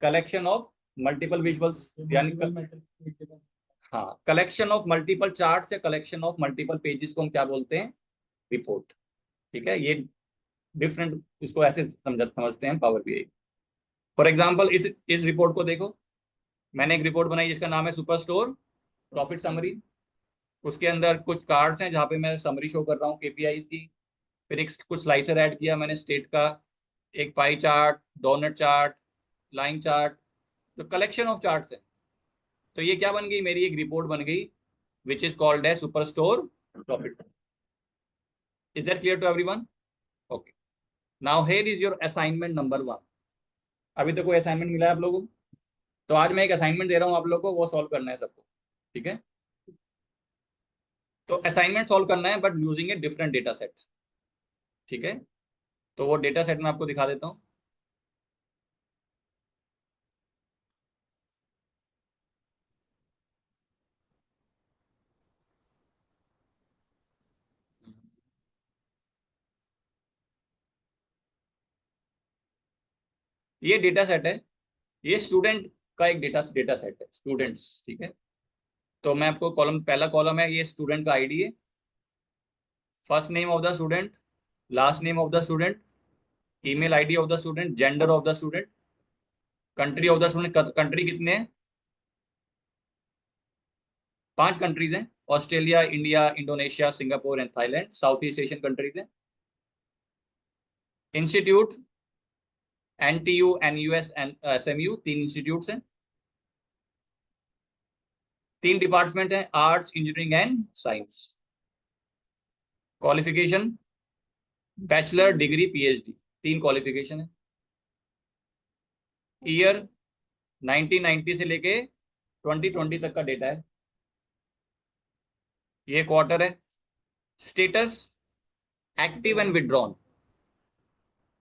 Collection of multiple visuals, यानी हाँ, कलेक्शन ऑफ मल्टीपल चार्ट्स या कलेक्शन ऑफ मल्टीपल पेजेस को हम क्या बोलते हैं? रिपोर्ट। ठीक है, ये डिफरेंट, इसको ऐसे समझते हैं पावर बीआई। फॉर एग्जांपल इस रिपोर्ट को देखो, मैंने एक रिपोर्ट बनाई जिसका नाम है सुपर स्टोर प्रॉफिट समरी। उसके अंदर कुछ कार्ड्स हैं जहाँ पे मैं समरी शो कर रहा हूँ केपीआईज की। फिर कुछ स्लाइसर ऐड किया मैंने स्टेट का, एक pie chart, donut chart, line chart, तो कलेक्शन ऑफ चार्ट्स है। तो ये क्या बन गई? मेरी एक रिपोर्ट बन गई विच इज कॉल्ड है super store profit. Is that clear to everyone? Okay, now here is your assignment number 1। अभी तो कोई असाइनमेंट मिला है आप लोगों को? तो आज मैं एक असाइनमेंट दे रहा हूँ आप लोगों को, वो सॉल्व करना है सबको। ठीक है, तो असाइनमेंट सॉल्व करना है but using a different data set. ठीक है, तो वो डेटा सेट मैं आपको दिखा देता हूँ। ये डेटा सेट है, ये स्टूडेंट का एक डेटा सेट है, स्टूडेंट्स। ठीक है, तो मैं आपको पहला कॉलम है, ये स्टूडेंट का आईडी है, first name of the student, last name of the student, email ID of the student, gender of the student, country of the student. Country कितने हैं? 5 कंट्रीज हैं, Australia, India, Indonesia, Singapore and Thailand, South East Asian countries हैं। Institute NTU, NUS and SMU 3 institutes हैं। 3 department हैं, arts, engineering and science. Qualification bachelor, degree, PhD, 3 qualification है। Year 1990 से लेके 2020 तक का डेटा है। ये क्वार्टर है। Status active and withdrawn.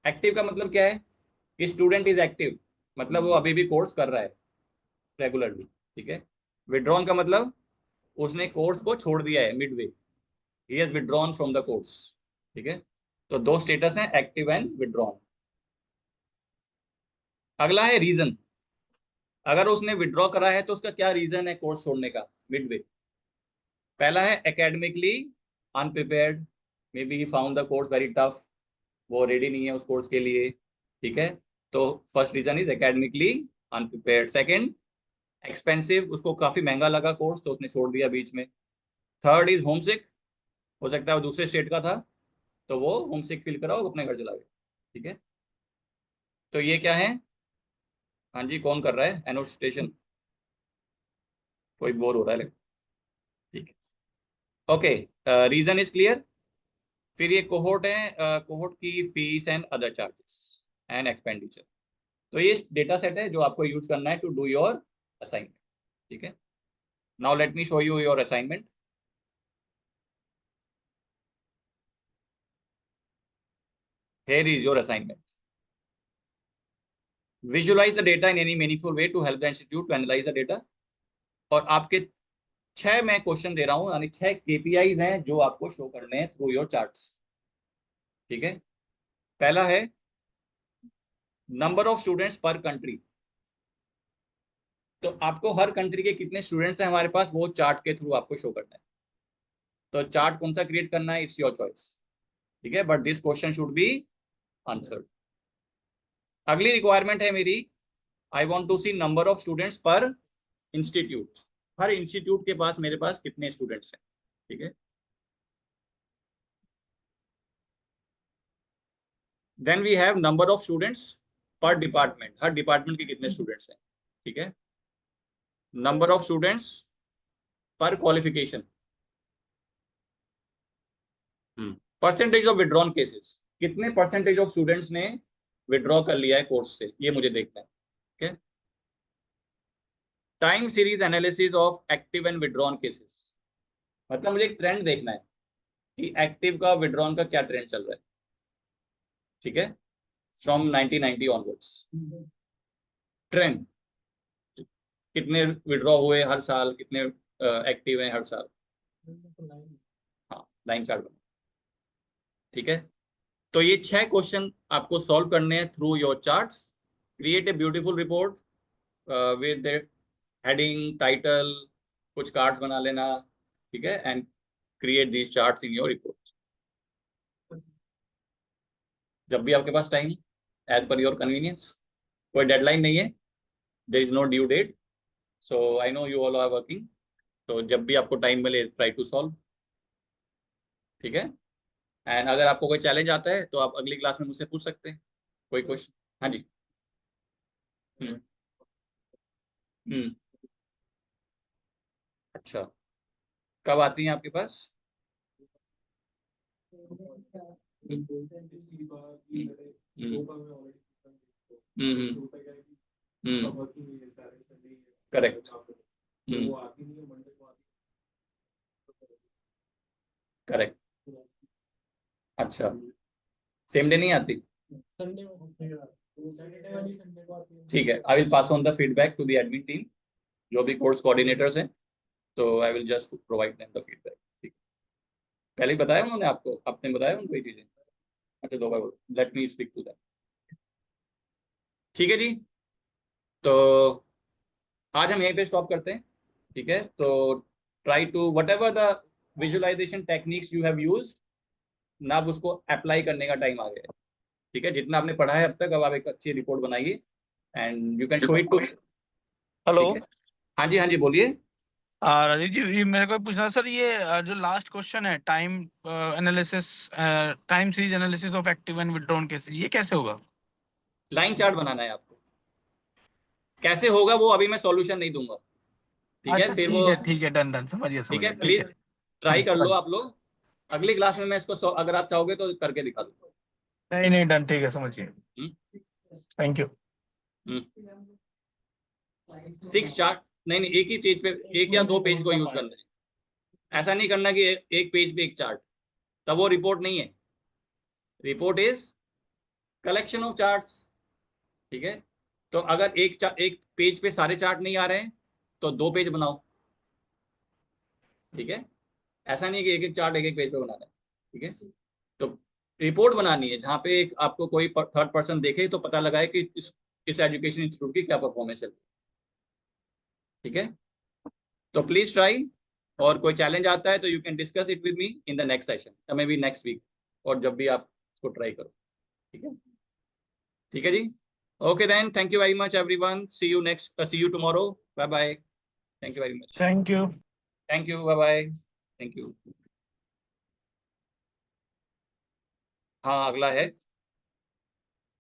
Active का मतलब क्या है कि स्टूडेंट इज एक्टिव, मतलब वो अभी भी कोर्स कर रहा है रेगुलरली, ठीक है। विड्रॉन का मतलब उसने कोर्स को छोड़ दिया है Midway, he has withdrawn from the course, ठीक है। तो 2 स्टेटस हैं, एक्टिव एंड विड्रॉन। अगला है रीजन। अगर उसने विड्रॉ करा है तो उसका क्या रीजन है कोर्स छोड़ने का मिडवे। पहला है academically unprepared, maybe he found the course very tough, वो रेडी नहीं है उस कोर्स के लिए, ठीक है। तो first reason is academically unprepared. Second, expensive, उसको काफी महंगा लगा कोर्स तो उसने छोड़ दिया बीच में। थर्ड इज होमसिक, हो सकता है वो दूसरे स्टेट का था तो वो होमसिक फील करा वो अपने घर चला गया, ठीक है। तो ये क्या है, हाँ जी कौन कर रहा है एनोटेशन, कोई बोर हो रहा है लगता, ठीक है। Okay, reason is clear. फिर ये कोहोर्ट है, कोहोर्ट की fees and other charges and expenditure. तो ये डेटा सेट है जो आपको यूज करना है टू डू योर असाइनमेंट, ठीक है। Now let me show you your assignment. Here is your assignment. Visualize the data in any meaningful way to help the institute to analyze the data. और आपके 6 मैं question दे रहा हूं, यानी 6 KPIs हैं जो आपको शो करने हैं थ्रू योर चार्ट्स, ठीक है। पहला है नंबर ऑफ स्टूडेंट्स पर कंट्री। तो आपको हर कंट्री के कितने स्टूडेंट्स हैं हमारे पास वो चार्ट के थ्रू आपको शो करना है। तो चार्ट कौन सा क्रिएट करना है, इट्स योर चॉइस, ठीक है, but this question should be answered. अगली रिक्वायरमेंट है मेरी, I want to see number of students per institute. हर इंस्टीट्यूट के पास मेरे पास कितने स्टूडेंट्स हैं, ठीक है। Then we have number of students per department, हर डिपार्टमेंट के कितने स्टूडेंट्स हैं, ठीक है। Number of students per qualification, percentage of withdrawn cases, कितने परसेंटेज ऑफ स्टूडेंट्स ने विड्रॉ कर लिया है कोर्स से, ये मुझे देखना है, ठीक है। Time series analysis of active and withdrawn cases, मतलब मुझे एक ट्रेंड देखना है कि एक्टिव का विड्रॉन का क्या ट्रेंड चल रहा है, ठीक है, फ्रॉम 1990 ऑनवर्ड्स। ट्रेंड, कितने विड्रॉ हुए हर साल, कितने एक्टिव हैं हर साल, हाँ लाइन चार्ट बना, ठीक है। तो ये 6 क्वेश्चन आपको सॉल्व करने हैं through your charts. Create a beautiful report with heading, title, कुछ कार्ड्स बना लेना, ठीक है, and create these charts in your report. जब भी आपके पास टाइम, एज पर योर कन्वीनियंस, कोई डेडलाइन नहीं है, there is no due date, so I know you all are working, तो जब भी आपको टाइम मिले ट्राई टू सॉल्व, ठीक है। एंड अगर आपको कोई चैलेंज आता है तो आप अगली क्लास में मुझसे पूछ सकते हैं, कोई क्वेश्चन। हाँ जी। हम्म, अच्छा, कब आती हैं आपके पास? करेक्ट, करेक्ट, अच्छा, सेम डे नहीं आती, ठीक है। I will pass on the feedback to the admin team, जो भी कोर्स कोऑर्डिनेटर्स हैं, तो I will just provide them the feedback, ठीक। पहले ही बताया उन्होंने आपको, आपने बताया उनको ये चीजें? अच्छा, दो बार let me speak to them, ठीक है जी। तो आज हम यहीं पे स्टॉप करते हैं, ठीक है। तो try to whatever the visualization techniques you have used, ना अब उसको अप्लाई करने का टाइम आ गया है, ठीक है। जितना आपने पढ़ा है अब तक, अब आप एक अच्छी रिपोर्ट बनाइए and you can show it to. Hello. हाँ जी, हाँ जी बोलिए। राजीव जी, ये मेरे को पूछना सर, ये जो लास्ट क्वेश्चन है, time analysis, time series analysis of active and withdrawn cases, ये कैसे होगा? लाइन चार्ट बनाना है आपको। कैसे होगा वो अभी मैं सॉल्यूशन नहीं दूंगा, ठीक है? अच्छा फिर वो, ठीक है, डन डन, समझ गया ठीक है, ठीक प्लीज है। ट्राई कर लो समझ- आप लोग। अगली क्लास में मैं इसको अगर आप चाहोगे तो करके दिखा दूंगा। नहीं डन, ठीक है, समझिए। हम्म? Thank you. 6 चार्ट नहीं नहीं, एक ही पेज पे, एक या 2 पेज को यूज करना है। ऐसा नहीं करना कि एक पेज पे एक चार्ट, तब वो रिपोर्ट नहीं है। Report is collection of charts, ठीक है? तो अगर एक पेज पे सारे चार्ट नहीं आ रहे हैं तो 2 पेज बनाओ, ठीक है? ऐसा नहीं कि एक एक चार्ट एक एक पेज पे बनाना है, ठीक है? तो रिपोर्ट बनानी है जहां पे एक आपको कोई थर्ड पर्सन देखे तो पता लगाए कि इस एजुकेशन इंस्टीट्यूट की क्या परफॉर्मेंस है, ठीक है? तो प्लीज ट्राई, और कोई चैलेंज आता है तो you can discuss it with me in the next session, या मे बी नेक्स्ट वीक, और जब भी आप इसको ट्राई करो, ठीक है? ठीक है जी, okay then, thank you very much everyone, see you tomorrow, bye bye, thank you very much, thank you. Thank you, bye bye, thank you. हाँ, अगला है